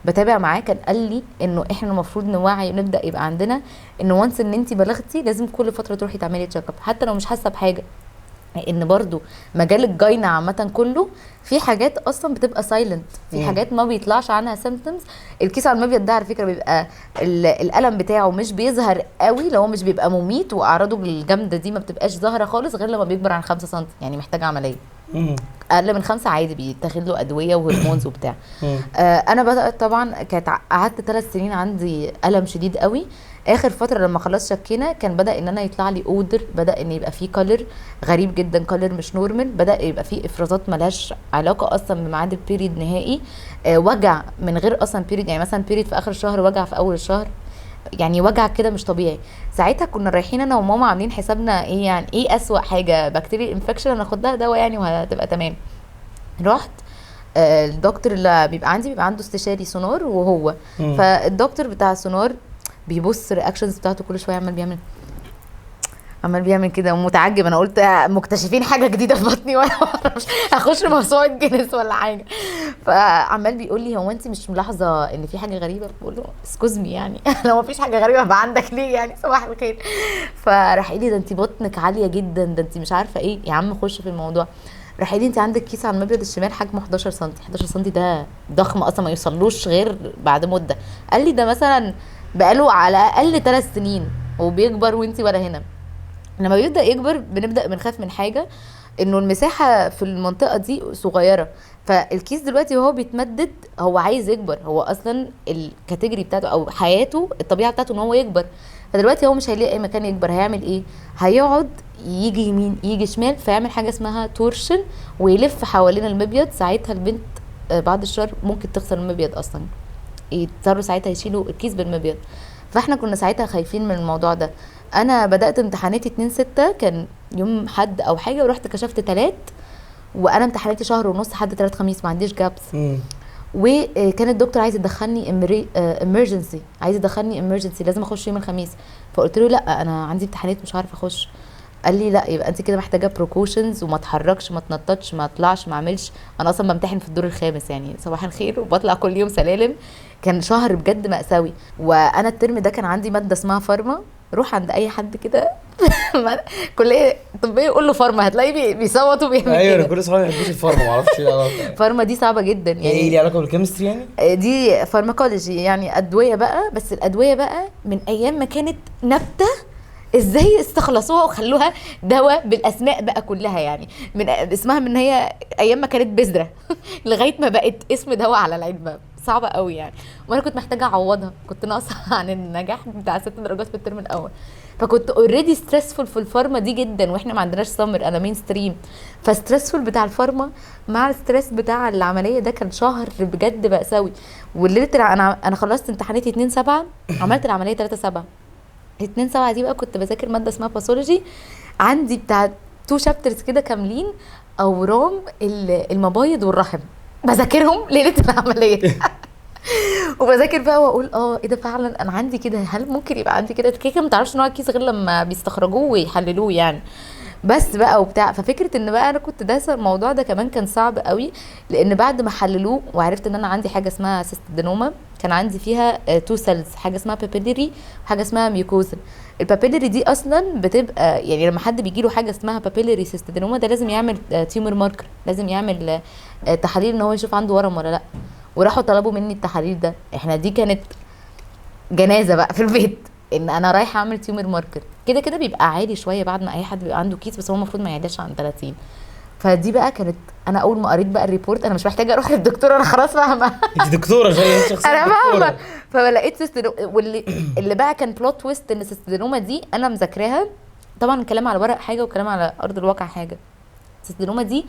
S2: بتابع معاه كان قال لي انه احنا المفروض نوعي ونبدا يبقى عندنا انه وانس ان انت بلغتي لازم كل فتره تروحي تعملي تشيك اب، حتى لو مش حاسه بحاجه. ان برضو مجال الجاينة عامة كله في حاجات اصلا بتبقى سايلنت، في حاجات ما بيطلعش عنها سيمبتومز. الكيس على المبيض ده على فكرة بيبقى الالم بتاعه مش بيظهر قوي، لو مش بيبقى مميت، واعراضه الجامدة دي ما بتبقاش ظاهرة خالص غير لما بيكبر عن 5 سم، يعني محتاج عملية. اقل من 5 عادي بيتاخد له ادويه وهرمونز وبتاع. انا بدات طبعا كانت قعدت 3 سنين عندي الم شديد قوي. اخر فتره لما خلاص شكينا كان بدا ان انا يطلع لي اودر، بدا ان يبقى فيه كولر غريب جدا، كولر مش نورمال، بدا يبقى فيه افرازات ملهاش علاقه اصلا بميعاد البيريد نهائي. وجع من غير اصلا بيريد، يعني مثلا بيريد في اخر الشهر، وجع في اول الشهر، يعني وجع كده مش طبيعي. ساعتها كنا رايحين انا وماما عاملين حسابنا ايه، يعني ايه اسوأ حاجه، بكتيريا انفكشن، انا اخد لها دواء يعني وهتبقى تمام. رحت الدكتور اللي بيبقى عندي بيبقى عنده استشاري سونار وهو، فالدكتور بتاع السونار بيبص الرياكشنز بتاعته كل شويه، عمال بيعمل كده ومتعجب. انا قلت مكتشفين حاجه جديده في بطني وانا مش هخش موسوعه جينيس ولا حاجه. فعمال بيقول لي هو انت مش ملاحظه ان في حاجه غريبه؟ بقول له اسكوز مي يعني لو ما فيش حاجه غريبه يبقى عندك ليه يعني، صباح الخير. فراح قال لي ده انت بطنك عاليه جدا، ده انت مش عارفه ايه. يا عم خش في الموضوع. راح قال لي انت عندك كيس على المبيض الشمال حجمه 11 سم. 11 سم ده ضخم اصلا، ما يوصلوش غير بعد مده. قال لي ده مثلا بقاله على الاقل 3 سنين وبيكبر وانت ولا هنا. لما بيبدا يكبر بنبدا بنخاف من حاجه، انه المساحه في المنطقه دي صغيره، فالكيس دلوقتي وهو بيتمدد هو عايز يكبر، هو اصلا الكاتيجوري بتاعته او حياته الطبيعه بتاعته ان هو يكبر. فدلوقتي هو مش هيلاقي اي مكان يكبر، هيعمل ايه؟ هيقعد يجي يمين يجي شمال، فيعمل حاجه اسمها تورشن ويلف حوالين المبيض. ساعتها البنت بعد الشهر ممكن تخسر المبيض اصلا، يضطروا ساعتها يشيلوا الكيس بالمبيض. فاحنا كنا ساعتها خايفين من الموضوع ده. انا بدات امتحاناتي 2/6 كان يوم حد او حاجه، ورحت كشفت 3، وانا امتحاناتي شهر ونص حد 3 خميس، ما عنديش جابس. وكان الدكتور عايز يدخلني امرجنسي، عايز يدخلني امرجنسي، لازم اخش يوم الخميس. فقلت له لا انا عندي امتحانات مش عارفه اخش. قال لي لا يبقى انت كده محتاجه بروكوشنز، وما اتحركش ما تنططش ما اطلعش ما اعملش. انا اصلا بمتحن في الدور الخامس يعني صباح الخير، وبطلع كل يوم سلالم. كان شهر بجد مأساوي. وانا الترم ده كان عندي ماده اسمها فارما. روح عند اي حد كده كليه طبيه يقول له فارما، هتلاقيه بيصوت وبيعمل كده.
S1: ايوه انا كل اصحابي ما بيحبوش الفارما، ما اعرفش ايه العلاقه.
S2: فارما دي صعبه جدا يعني.
S1: ايه ليه علاقه بالكيمستري يعني؟
S2: دي فارماكولوجي يعني ادويه بقى، بس الادويه بقى من ايام ما كانت نبته ازاي استخلصوها وخلوها دواء بالاسماء بقى كلها، يعني من اسمها من هي ايام ما كانت بذره لغايه ما بقت اسم دواء على العلبه. صعبه قوي يعني. وانا كنت محتاجه اعوضها، كنت ناقصه عن النجاح بتاع 6 درجات في الترم الاول. فكنت اوريدي ستريسفول في الفارما دي جدا، واحنا ما عندناش سمر، انا مين ستريم. فستريسفول بتاع الفارما مع الستريس بتاع العمليه ده كان شهر بجد مأساوي. والليله انا خلصت امتحاناتي 2/7، عملت العمليه 3/7. 2/7 دي بقى كنت بذاكر ماده اسمها باثولوجي، عندي بتاع 2 شابترز كده كاملين، اورام المبايض والرحم، بذاكرهم ليله العمليه وبذاكر بقى واقول ايه ده فعلا انا عندي كده، هل ممكن يبقى عندي كده؟ كده ما تعرفش نوع الكيس غير لما بيستخرجوه ويحللوه يعني. بس بقى وبتاع، ففكره ان بقى انا كنت دارسه الموضوع ده كمان كان صعب قوي، لان بعد ما حللوه وعرفت ان انا عندي حاجه اسمها سيستادينوما، كان عندي فيها 2 سيلز، حاجه اسمها بابيلري وحاجه اسمها ميوكوزا. البابيلري دي اصلا بتبقى يعني لما حد بيجي له حاجه اسمها بابيلري سيستادينوما ده لازم يعمل تيومر ماركر، لازم يعمل تحاليل ان هو يشوف عنده ورم ولا لا. وراحوا طلبوا مني التحاليل ده. احنا دي كانت جنازه بقى في البيت ان انا رايحه اعمل تيومر ماركر. كده كده بيبقى عالي شويه بعد ما اي حد بيبقى عنده كيس، بس هو المفروض ما يعداش عن 30. فدي بقى كانت انا اول ما قريت بقى الريبورت، انا مش محتاجه اروح للدكتور، انا خلاص فاهمه
S1: انت دكتوره زي انت شخصيا
S2: انا
S1: دكتورة.
S2: فاهمه. فلقيت واللي بقى كان بلوت تويست ان السيستادينوما دي انا مذاكراها. طبعا الكلام على ورق حاجه والكلام على ارض الواقع حاجه. السيستادينوما دي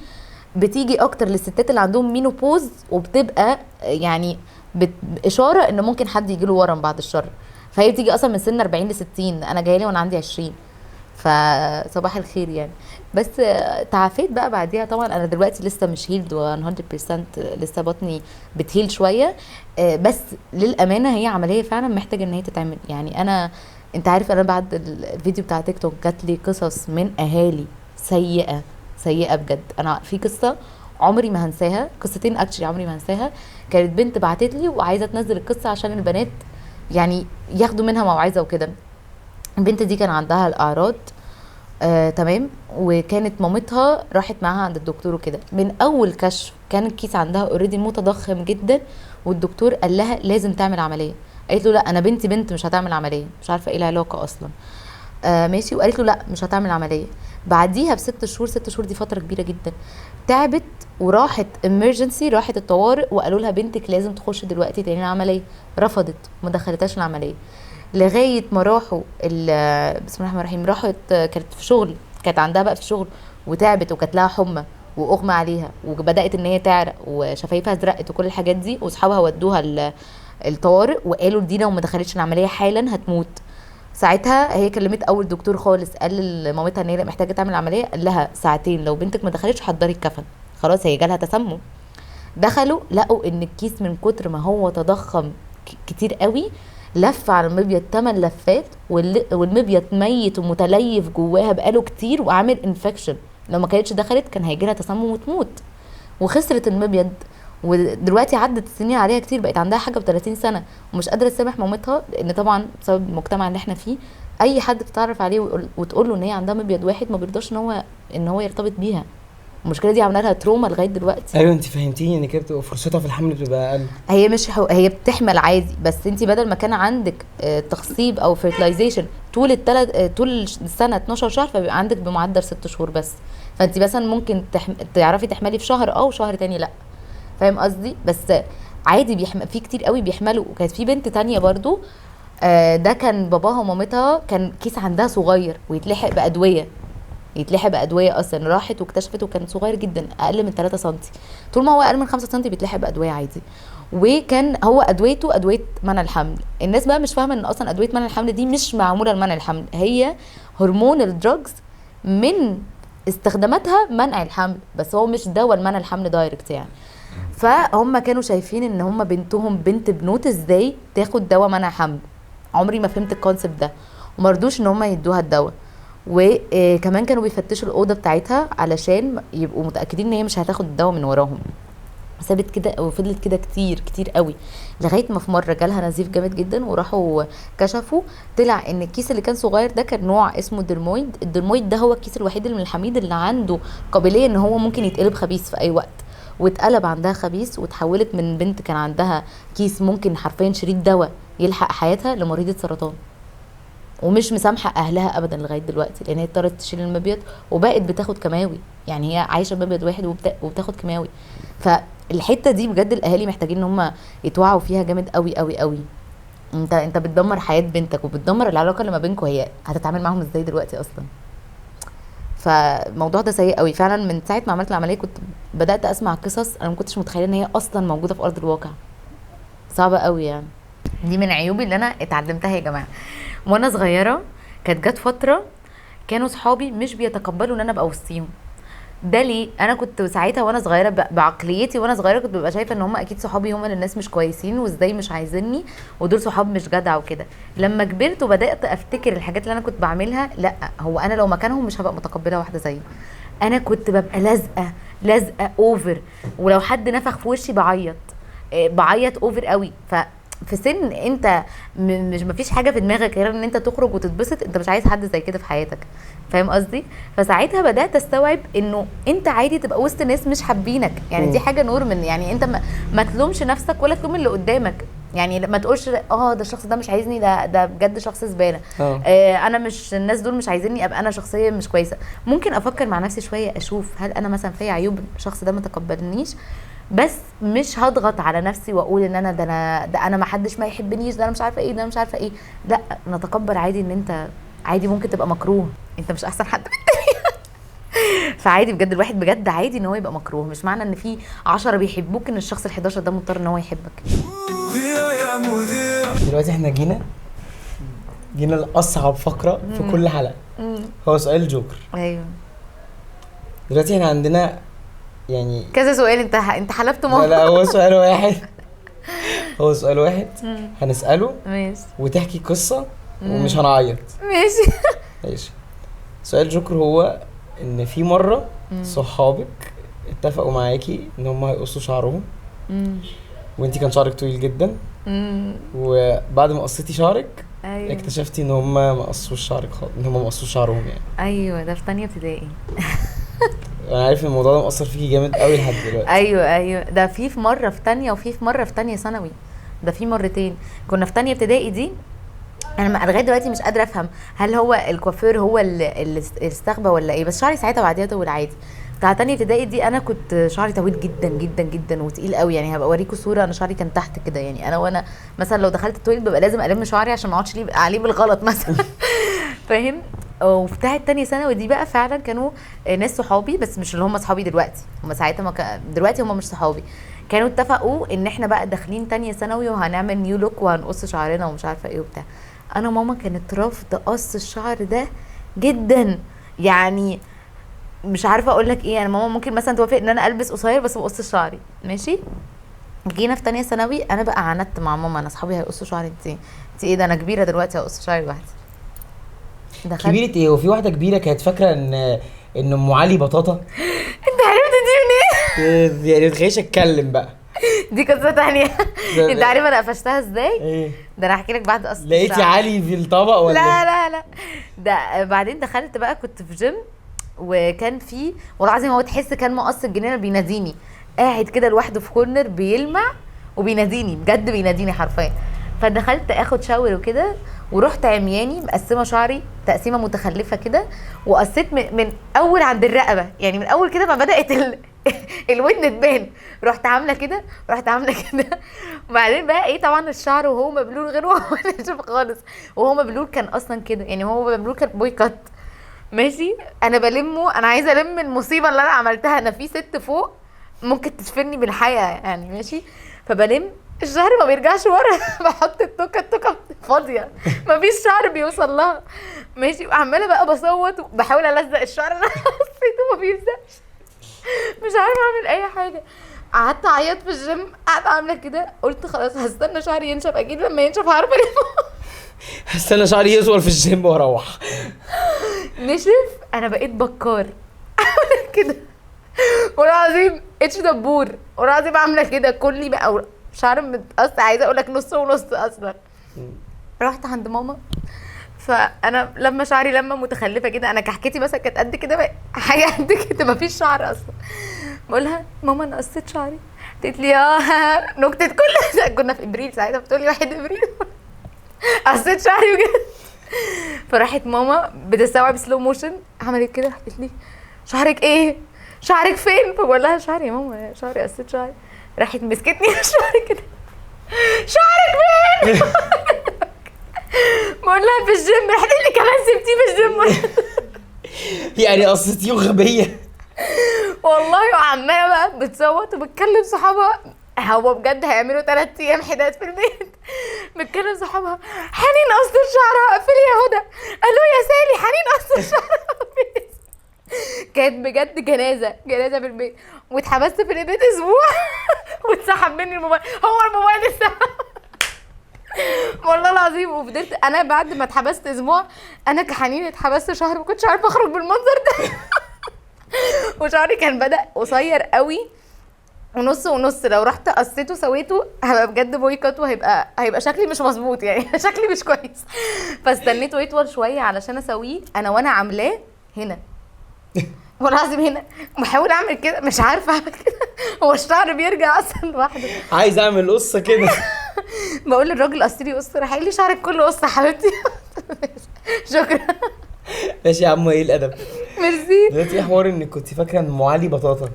S2: بتيجي اكتر للستات اللي عندهم مينوبوز، وبتبقى يعني اشاره ان ممكن حد يجي له ورم بعد الشر. فهي بتيجي اصلا من سن 40 ل 60، انا جايه لي وانا عندي 20. فصباح الخير يعني. بس تعافيت بقى بعديها. طبعا انا دلوقتي لسه مش هيلد 100%، لسه بطني بتهيل شويه. بس للامانه هي عمليه فعلا محتاجه ان هي تتعمل. يعني انت عارف انا بعد الفيديو بتاع تيك توك جات لي قصص من اهالي سيئه سيئه بجد. انا في قصه عمري ما هنساها، قصتين اكشلي عمري ما هنساها. كانت بنت بعتت لي وعايزه تنزل القصه عشان البنات يعني ياخدوا منها موعظه وكده. البنت دي كان عندها الاعراض تمام. وكانت مامتها راحت معاها عند الدكتور وكده، من اول كشف كان الكيس عندها اوريدي متضخم جدا، والدكتور قال لها لازم تعمل عمليه. قالت له لا انا بنتي بنت مش هتعمل عمليه، مش عارفه ايه العلاقه اصلا. ماشي. وقالت له لا مش هتعمل عمليه. بعديها ب6 شهور، 6 شهور دي فتره كبيره جدا، تعبت وراحت امرجنسي، راحت الطوارئ وقالوا لها بنتك لازم تخش دلوقتي تعمل عمليه. رفضت وما دخلتهاش العمليه لغايه ما راحوا بسم الله الرحمن الرحيم، راحت كانت في شغل، كانت عندها بقى في شغل وتعبت وكانت لها حمى واغمى عليها وبدات ان هي تعرق وشفايفها ازرقت وكل الحاجات دي، واصحابها ودوها الطوارئ وقالوا دي لو ما دخلتش العمليه حالا هتموت. ساعتها هي كلمت اول دكتور خالص، قال لمامتها ان هي محتاجه تعمل عمليه، قال لها ساعتين لو بنتك ما دخلتش حضري الكفن، خلاص هي جالها تسمم. دخلوا لقوا ان الكيس من كتر ما هو تضخم كتير قوي لف على المبيض 8 لفات، والمبيض ميت ومتليف جواها بقاله كتير وعامل انفكشن، لو ما كانتش دخلت كان هيجي لها تسمم وتموت. وخسرت المبيض، ودلوقتي عدت السنين عليها كتير، بقت عندها حاجه ب30 سنه ومش قادره تسامح مامتها، لان طبعا بسبب المجتمع اللي احنا فيه اي حد بتتعرف عليه وتقول له ان هي عندها مبيض واحد ما بيرضاش ان هو يرتبط بيها. المشكله دي عامله لها تروما لغايه دلوقتي.
S1: ايوه انت فهمتيني ان كده بتبقى فرصتها في الحمل بتبقى اقل.
S2: هي مش هي بتحمل عادي، بس انت بدل ما كان عندك تخصيب او فيرتلايزيشن طول السنه 12 شهر، فبيبقى عندك بمعدل 6 شهور بس. فانت مثلا ممكن تعرفي تحملي في شهر وشهر تاني لا. فاهم قصدي؟ بس عادي في كتير قوي بيحملوا. وكانت في بنت تانية برضو ده كان باباها ومامتها كان كيس عندها صغير ويتلحق بأدوية اصلا، راحت واكتشفته كان صغير جدا اقل من 3 سم. طول ما هو اقل من 5 سم بيتلحق بأدوية عادي. وكان هو ادويته ادويه منع الحمل. الناس بقى مش فاهمه ان اصلا ادويه منع الحمل دي مش معموله لمنع الحمل، هي هرمون الدراجز من استخداماتها منع الحمل، بس هو مش دواء لمنع الحمل دايركت يعني. فهم كانوا شايفين ان هم بنتهم بنت بنوت ازاي تاخد دواء منع حمل. عمري ما فهمت الكونسبت ده، ومرضوش ان هم يدوها الدواء. وكمان كانوا بيفتشوا الاوضه بتاعتها علشان يبقوا متاكدين ان هي مش هتاخد الدواء من وراهم. ثابت كده وفضلت كده كتير كتير قوي، لغايه ما في مره جالها نزيف جامد جدا وراحوا كشفوا، طلع ان الكيس اللي كان صغير ده كان نوع اسمه درمويد. الدرمويد ده هو الكيس الوحيد اللي من الحميد اللي عنده قابليه ان هو ممكن يتقلب خبيث في اي وقت. واتقلب عندها خبيث، وتحولت من بنت كان عندها كيس ممكن حرفيا شريط دواء يلحق حياتها لمريضه سرطان. ومش مسامحه اهلها ابدا لغايه دلوقتي، لان هي اضطرت تشيل المبيض وبقت بتاخد كيماوي. يعني هي عايشه بمبيض واحد وبتاخد كيماوي. فالحته دي بجد الاهالي محتاجين ان هم يتوعوا فيها جامد قوي قوي قوي. انت بتدمر حياه بنتك وبتدمر العلاقه اللي ما بينكم، هي هتتعامل معاهم ازاي دلوقتي اصلا؟ فالموضوع ده سيء قوي فعلا. من ساعه ما عملت العمليه كنت بدات اسمع قصص انا ما كنتش متخيله ان هي اصلا موجوده في ارض الواقع. صعبه قوي يعني. دي من عيوبي اللي انا اتعلمتها يا جماعه وانا صغيره. كانت جت فتره كانوا صحابي مش بيتقبلوا ان انا ابقى وسطيهم. ده ليه؟ انا كنت ساعتها وانا صغيره بعقليتي وانا صغيره كنت ببقى شايفه ان هم اكيد صحابي هم اللي الناس مش كويسين وازاي مش عايزيني ودول صحاب مش جدع وكده. لما كبرت وبدات افتكر الحاجات اللي انا كنت بعملها، لا هو انا لو مكانهم مش هبقى متقبله واحده زيي. انا كنت ببقى لازقه اوفر، ولو حد نفخ في وشي بعيط اوفر قوي. في سن انت مش مفيش حاجه في دماغك غير ان انت تخرج وتتبسط، انت مش عايز حد زي كده في حياتك. فاهم قصدي؟ فساعتها بدات استوعب انه انت عادي تبقى وسط ناس مش حابينك. يعني دي حاجه نور من يعني انت ما تلومش نفسك ولا تلوم اللي قدامك. يعني ما تقولش ده الشخص ده مش عايزني، ده بجد شخص زباله. انا مش الناس دول مش عايزيني ابقى انا شخصيه مش كويسه. ممكن افكر مع نفسي شويه اشوف هل انا مثلا فيا عيوب الشخص ده ما تقبلنيش، بس مش هضغط على نفسي واقول ان انا ده انا ما حدش ما يحبنيش، ده انا مش عارفه ايه، ده انا مش عارفه ايه. لا نتقبل عادي ان انت عادي ممكن تبقى مكروه، انت مش احسن حد فعادي بجد الواحد بجد عادي ان هو يبقى مكروه. مش معنى ان في 10 بيحبوك ان الشخص ال11 ده مضطر ان هو يحبك.
S1: دلوقتي احنا جينا لاصعب فقره في كل حلقه، هو سؤال الجوكر.
S2: ايوه
S1: دلوقتي احنا عندنا يعني
S2: كذا سؤال. انت حلفت ماما.
S1: لا هو سؤال واحد هنساله
S2: ماشي
S1: وتحكي قصه ومش هنعيط. ماشي. سؤال جوكر هو ان في مره صحابك اتفقوا معاكي ان هم هيقصوا شعرهم وانتي كان شعرك طويل جدا، وبعد ما قصيتي شعرك
S2: ايوه
S1: اكتشفتي ان هم ما قصوش شعرك خالص، ان هم ما قصوش شعرهم يعني.
S2: ايوه ده في تانية ابتدائي.
S1: انا عارف ان الموضوع ده مأثر فيكي جامد قوي لحد دلوقتي.
S2: ايوه ده في مره في تانية، وفي مره في تانية ثانوي، ده في مرتين. كنا في تانية ابتدائي دي، انا لغايه دلوقتي مش قادره افهم هل هو الكوافير هو اللي استغبى ولا ايه، بس شعري ساعتها بعديها طول عادي. بتاع تانية ابتدائي دي انا كنت شعري طويل جدا جدا جدا وتقيل قوي، يعني هبقى اوريكم صوره انا شعري كان تحت كده، يعني انا وانا مثلا لو دخلت التويليت ببقى لازم الم شعري عشان ما اقعدش عليه بالغلط مثلا. فاهم. وبتاعه تانية ثانوي دي بقى فعلا كانوا ناس صحابي، بس مش اللي هم صحابي دلوقتي، هم ساعتها ما دلوقتي هم مش صحابي. كانوا اتفقوا ان احنا بقى داخلين تانية ثانوي وهنعمل نيو لوك وهنقص شعرنا ومش عارفه ايه وبتاع. انا ماما كانت رافضه قص الشعر ده جدا، يعني مش عارفه اقول لك ايه. انا ماما ممكن مثلا توافق ان انا البس قصير بس ما اقصش شعري، ماشي. جينا في تانية ثانوي انا بقى عاندت مع ماما، انا اصحابي هيقصوا شعري، انت ايه ده، انا كبيره دلوقتي هقص شعري لوحدي.
S1: كبيرة ايه؟ وفي واحدة كبيرة كانت فاكرة ان ام علي بطاطا.
S2: انت عرفت دي منين؟
S1: يعني متخيلش اتكلم بقى.
S2: دي قصه تانية. انت عارف انا قفشتها ازاي؟
S1: ايه؟
S2: ده انا هحكي لك بعد قصه
S1: لقيتي
S2: الشعر.
S1: علي في الطبق ولا
S2: لا لا لا، ده بعدين دخلت بقى كنت في جيم، وكان في والله العظيم هو تحس كان مقص الجنينه بيناديني، قاعد كده لوحده في كورنر بيلمع وبيناديني، بجد بيناديني حرفيا. فدخلت اخد شاور وكده، ورحت عمياني مقسمه شعري تقسيمه متخلفه كده، وقصيت من اول عند الرقبه، يعني من اول كده ما بدات الودن تبان، رحت عامله كده رحت عامله كده. وبعدين بقى ايه، طبعا الشعر وهو مبلول غير وهو ناشف خالص، وهو مبلول كان اصلا كده، يعني هو مبلول كان بوي كات، ماشي. انا بلمه، انا عايزه الم المصيبه اللي انا عملتها، انا في ست فوق ممكن تشفني بالحياه يعني، ماشي. فبلم الشعر ما بيرجعش ورا. بحط التوكه فاضيه، ما فيش شعر بيوصل لها، ماشي. وعماله بقى بصوت وبحاول الزق الشعر اللي انا قصيته ما بيلزقش، مش عارفه اعمل اي حاجه. قعدت اعيط في الجيم، قعدت عامله كده، قلت خلاص هستنى شعري ينشف، اكيد لما ينشف هعرف المه.
S1: استنى شعري يطول في الجيم واروح.
S2: نشف، انا بقيت بكار كده، والله العظيم اتش دبور، والله العظيم عامله كده كلي بقى شعر متقص، عايزه اقول لك نص ونص اصلا. رحت عند ماما، فانا لما شعري لما متخلفه كده، انا كحكتي مثلا كانت قد كده، حاجه قد كده مفيش شعر اصلا. بقولها ماما انا قصيت شعري، قالت لي نكتة كل كنا في ابريل ساعتها، بتقول لي 1 ابريل قصيت شعري بجد. فراحت ماما بتستوعب سلو موشن، عملت كده، قالت لي شعرك ايه؟ شعرك فين؟ فبقول لها شعري يا ماما، شعري قصيت شعري. راحت مسكتني شعري كده، شعرك فين؟ بقول لها في الجيم. راحت لي كمان سبتيه في الجيم.
S1: يعني قصتيه غبية
S2: والله. وعماله بقى بتصوت وبتكلم صحابها، هو بجد هيعملوا 3 ايام حداد في البيت. بتكلم صحابها، حنين قصت شعرها، اقفلي يا هدى، قالوا يا سالي حنين قصت شعرها. كانت بجد جنازه في البيت، واتحبست في البيت اسبوع. واتسحب مني الموبايل، هو الموبايل اتسحب. والله العظيم. وفضلت انا بعد ما اتحبست اسبوع، انا كحنين اتحبست شهر، ما كنتش عارفه اخرج بالمنظر ده. وشعري كان بدأ قصير قوي، ونص ونص، لو رحت قصيته سويته هبقى بجد بويكوت، وهيبقى شكلي مش مظبوط يعني. شكلي مش كويس. فاستنيته يطول شويه علشان اسويه، وانا عاملاه هنا، والله العظيم هنا بحاول اعمل كده، مش عارفه اعمل كده. هو الشعر بيرجع اصلا لوحده.
S1: عايز اعمل قصه كده.
S2: بقول للراجل قص لي قصه، راح قال لي شعرك كله قصه يا حبيبتي. شكرا.
S1: ماشي يا عم، ايه الادب.
S2: ميرسي.
S1: دلوقتي ايه حوار انك كنت فاكره ان ام علي بطاطا؟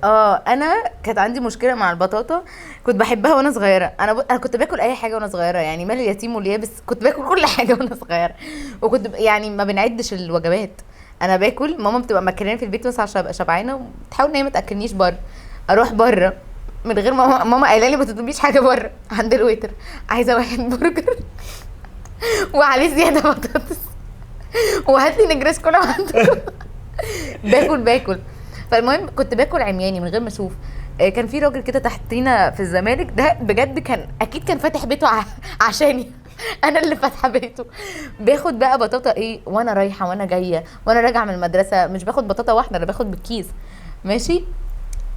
S2: انا كانت عندي مشكله مع البطاطا، كنت بحبها وانا صغيره. انا كنت باكل اي حاجه وانا صغيره، يعني مال اليتيم واليابس، كنت باكل كل حاجه وانا صغيره. وكنت يعني ما بنعدش الوجبات، انا باكل. ماما بتبقى مكراني في البيت مثلا عشان ابقى شبعانه، وتحاول ان هي ما تاكلنيش بره. اروح بره من غير ماما قايله لي ما تطلبيش حاجه بره عند الويتر، عايزه 1 برجر وعليه زياده بطاطس، وهات لي نجرسكو لو عندكم. باكل. فالمهم كنت باكل عمياني من غير ما اشوف. كان في راجل كده تحتينا في الزمالك، ده بجد كان اكيد كان فاتح بيته عشاني. انا اللي فاتحه بيته. باخد بقى بطاطا ايه وانا رايحه وانا جايه وانا راجعه من المدرسه، مش باخد بطاطا واحده، انا باخد بالكيس، ماشي.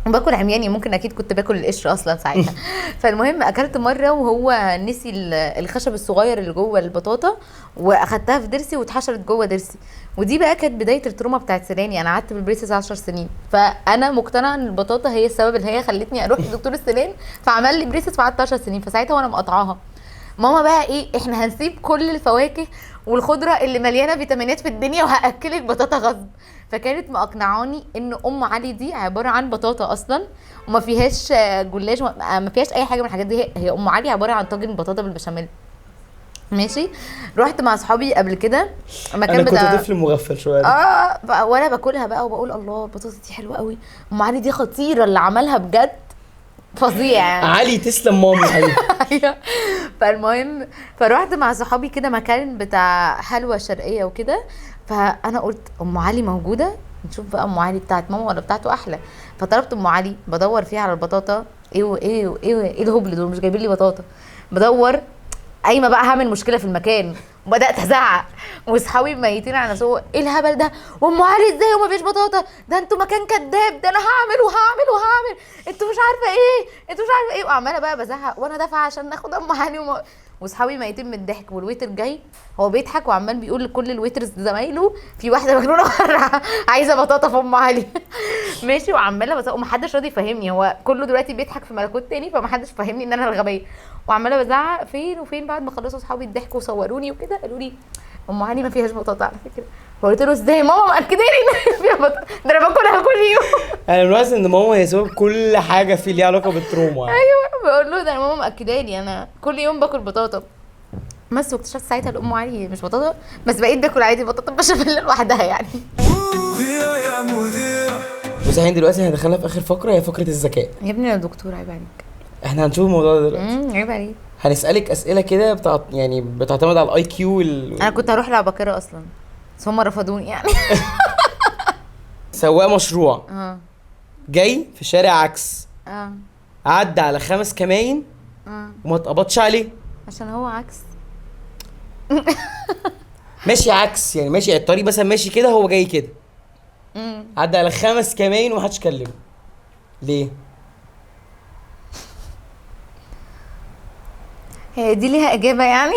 S2: باكل عمياني، ممكن اكيد كنت باكل القشر اصلا ساعتها. فالمهم اكلت مره وهو نسي الخشب الصغير اللي جوه البطاطا، واخدتها في ضرسي واتحشرت جوه ضرسي. ودي بقى كانت بدايه التروما بتاعت سناني. انا قعدت بالبريسس 10 سنين، فانا مقتنعه ان البطاطا هي السبب اللي هي خلتني اروح لدكتور السنان، فعمل لي بريسس وقعدت 10 سنين. فساعتها وانا مقطعاها ماما بقى ايه، احنا هنسيب كل الفواكه والخضره اللي مليانه فيتامينات في الدنيا وهاكلك بطاطا غصب. فكانت مقنعاني ان ام علي دي عباره عن بطاطا اصلا، وما فيهاش جلاش، ما فيهاش اي حاجه من الحاجات دي. هي ام علي عباره عن طاجن بطاطا بالبشاميل. ماشي. رحت مع اصحابي قبل كده
S1: مكان انا كنت طفل مغفل شويه.
S2: وانا باكلها بقى وبقول الله البطاطا دي حلوه قوي، ام علي دي خطيره، اللي عملها بجد فظيع يعني.
S1: علي تسلم مامي
S2: ايوه. فالمهم فروحت مع صحابي كده مكان بتاع حلوى شرقيه وكده، فانا قلت ام علي موجوده، نشوف بقى ام علي بتاعت ماما ولا بتاعته احلى. فطلبت ام علي، بدور فيها على البطاطا، ايه الهبل دول مش جايبين لي بطاطا. بدور قايمه بقى هعمل مشكله في المكان، وبدات ازعق واصحابي ميتين على نفسهم، ايه الهبل ده وام علي ازاي وما فيش بطاطا، ده انتوا مكان كداب، ده انا هعمل انتوا مش عارفه ايه. وعماله بقى بزعق وانا دافعه عشان ناخد ام علي واصحابي ميتين من الضحك. والويتر جاي هو بيضحك وعمال بيقول لكل الويترز زمايله في واحده مجنونه عايزه بطاطا في ام علي. ماشي. وعماله بزعق ومحدش راضي يفهمني، هو كله دلوقتي بيضحك في ملكوت تاني، فمحدش فاهمني ان انا الغبيه. وعماله بزعق فين وفين. بعد ما خلصوا اصحابي الضحك وصوروني وكده قالوا لي ام علي ما فيهاش بطاطا على فكره. فقلت له ازاي ماما مأكداني ان فيها بطاطا، ده انا باكلها كل يوم.
S1: انا ملاحظ ان ماما هي سبب كل حاجه في ليها علاقه بالتروما.
S2: ايوه بقول له ده انا ماما مأكداني انا كل يوم باكل بطاطا. بس واكتشفت ساعتها الام علي مش بطاطا، بس بقيت باكل عادي بطاطا بشاميل لوحدها يعني.
S1: بص احنا دلوقتي هندخلها في اخر فقره، هي فقره الذكاء.
S2: يا ابني انا دكتور عيب عليك.
S1: احنا هنشوف الموضوع ده دلوقتي.
S2: عيب عليك.
S1: هنسالك اسئله كده يعني بتعتمد على الاي كيو
S2: انا كنت هروح لعباقرة اصلا بس هم رفضوني يعني.
S1: سواق مشروع جاي في شارع عكس، عدى على 5 كماين وما اتقبضش عليه
S2: عشان هو عكس.
S1: ماشي عكس يعني، ماشي الطريق مثلا ماشي كده، هو جاي كده عدى على 5 كماين ومحدش كلمه ليه؟
S2: هي دي ليها اجابه يعني؟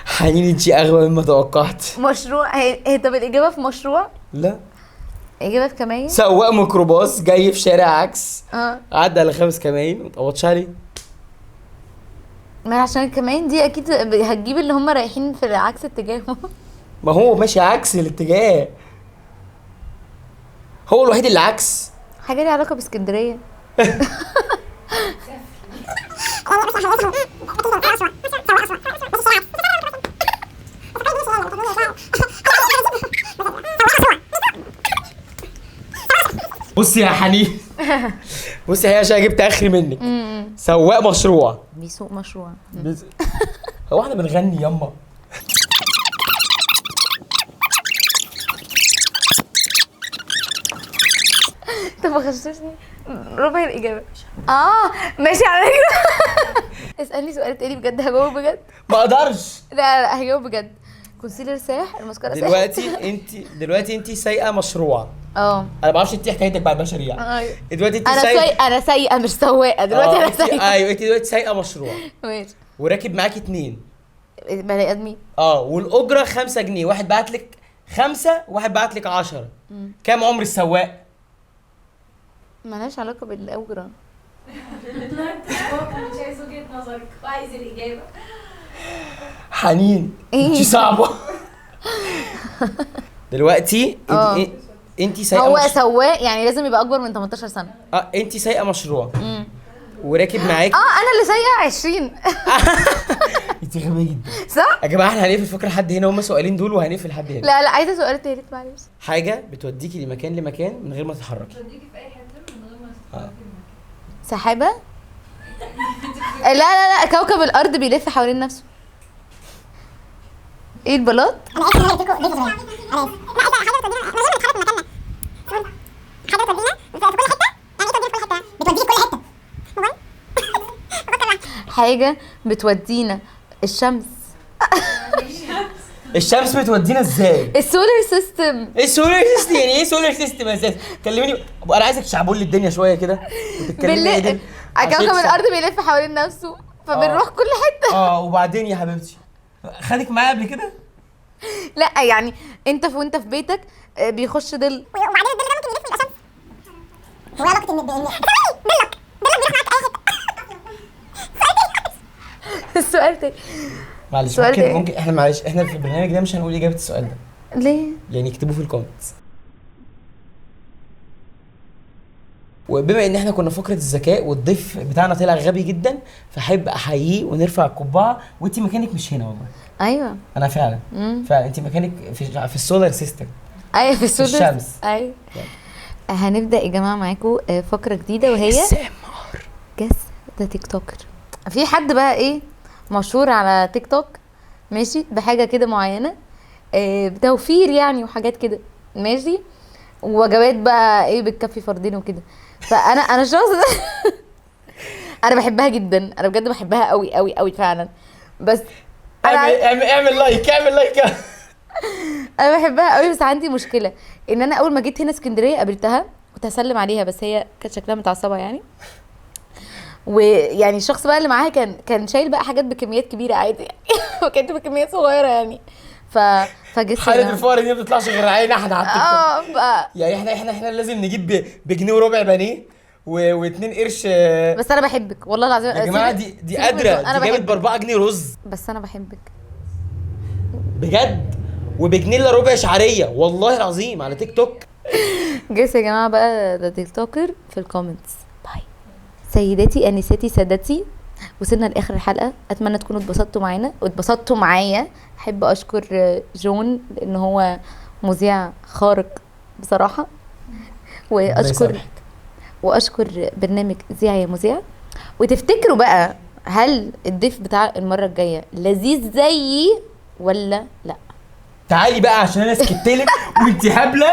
S1: حنين انتي اغبى مما توقعت.
S2: مشروع هي طب الاجابه في مشروع؟
S1: لا
S2: اجابه في كماين.
S1: سواق ميكروباص جاي في شارع عكس عدى على 5 كماين وما اتقبضش عليه.
S2: ما عشان الكماين دي اكيد هتجيب اللي هم رايحين في عكس اتجاههم.
S1: ما هو ماشي عكس الاتجاه، هو الوحيد اللي عكس.
S2: حاجه ليها علاقه باسكندريه.
S1: بصي يا حنين، بصي هي عشان جبت اخري منك. سواق مشروع
S2: بيسوق مشروع.
S1: هو احنا بنغني ياما؟
S2: انت ما غششني ربع الاجابه. ماشي على كده. اسالني سؤال تاني بجد هجاوب بجد.
S1: ما اقدرش.
S2: لا هجاوب بجد. كونسيلر ساح، الماسكارا ساح.
S1: دلوقتي انت سايقه مشروع. انا ما بعرفش انت حكايتك بعد مشاريع.
S2: ايوه
S1: دلوقتي انت
S2: انا سايقه مش سواقه دلوقتي. انا سايقه.
S1: ايوه انت دلوقتي سايقه مشروع.
S2: ماشي.
S1: وراكب معاكي 2
S2: بني ادمين.
S1: والاجره 5 جنيه، واحد بعت لك 5 وواحد بعت لك 10. كام عمر السواق؟
S2: مالهاش علاقه بالاجره.
S3: مش عايز وجهة نظرك وعايز الإجابة.
S1: حنين انت صعبة. دلوقتي انت سايقه
S2: هو سواق يعني لازم يبقى اكبر من 18 سنه.
S1: انت سايقه مشروع وراكب معاكي.
S2: انا اللي سايقه 20.
S1: انت غبيه جدا
S2: صح
S1: يا جماعه. احنا هنقفل الفكره لحد هنا، هم سؤالين دول وهنقفل لحد هنا.
S2: لا عايزه سؤال تالت معلش.
S1: حاجه بتوديكي لمكان من غير ما تتحركي.
S3: بتوديكي في أي حتة من غير ما تتحركي.
S2: سحابه. لا كوكب الارض بيلف حوالين نفسه. ايه البلاط؟ حاجة بتودينا الشمس.
S1: الشمس بتودينا ازاي؟
S2: السولار سيستم.
S1: ايه سولار سيستم؟ يعني ايه سولار سيستم اساسا؟ كلميني. انا عايزك تشعبولي لي الدنيا شويه كده وتتكلمي ايه دي.
S2: كوكب الارض بيلف حوالين نفسه فبنروح كل حته.
S1: وبعدين يا حبيبتي خدك معايا قبل كده؟
S2: لا يعني انت وانت في بيتك بيخش ظل،
S4: وبعدين الظل ده ممكن يلف من الشمس. هو علاقه ان ظلك بيروح معاك اي حته.
S2: السؤال تاني.
S1: معلش
S2: سؤال تاني.
S1: ممكن احنا معلش احنا في البرنامج ده مش هنقول اجابه السؤال ده،
S2: ليه؟
S1: يعني اكتبوه في الكومنتس. وبما ان احنا كنا فقره الذكاء والضيف بتاعنا طلع غبي جدا، فاحب احييه ونرفع القبعه. وانت مكانك مش هنا والله.
S2: ايوه
S1: انا فعلا فعلا انت مكانك في السولار سيستم.
S2: ايوه في السولار
S1: الشمس.
S2: ايوه. هنبدا يا جماعه معاكم فقره جديده وهي جس ده تيك توكر. في حد بقى ايه مشهور على تيك توك ماشي بحاجه كده معينه بتوفير يعني وحاجات كده ماشي، ووجبات بقى ايه بتكفي فردين وكده. فانا شخص انا بحبها جدا، انا بجد بحبها قوي قوي قوي فعلا. بس
S1: اعمل لايك
S2: انا بحبها قوي. بس عندي مشكله ان انا اول ما جيت هنا اسكندريه قابلتها كنت هسلم عليها بس هي كانت شكلها متعصبه يعني. ويعني الشخص بقى اللي معاها كان شايل بقى حاجات بكميات كبيره عادي يعني ما كانت بكميات صغيره يعني. فجيت
S1: حاله الفقر دي ما بتطلعش غير علينا احنا على التيك توك. يعني احنا لازم نجيب بجنيه وربع بانيه و2 قرش.
S2: بس انا بحبك والله العظيم
S1: يا جماعه دي قادره دي جابت ب4 جنيه رز.
S2: بس انا بحبك
S1: بجد، وبجنيه الا ربع شعريه والله العظيم على تيك توك.
S2: جيس يا جماعه بقى ده تيك توكر في الكومنتس. باي سيداتي انساتي سادتي، وصلنا لاخر الحلقه. اتمنى تكونوا اتبسطتوا معانا واتبسطتوا معايا. احب اشكر جون لان هو مذيع خارق بصراحه، واشكر برنامج ذيع يا مذيع. وتفتكروا بقى هل الضيف بتاع المره الجايه لذيذ زيي ولا لا؟
S1: تعالي بقى عشان انا سكتلك وانت هبله.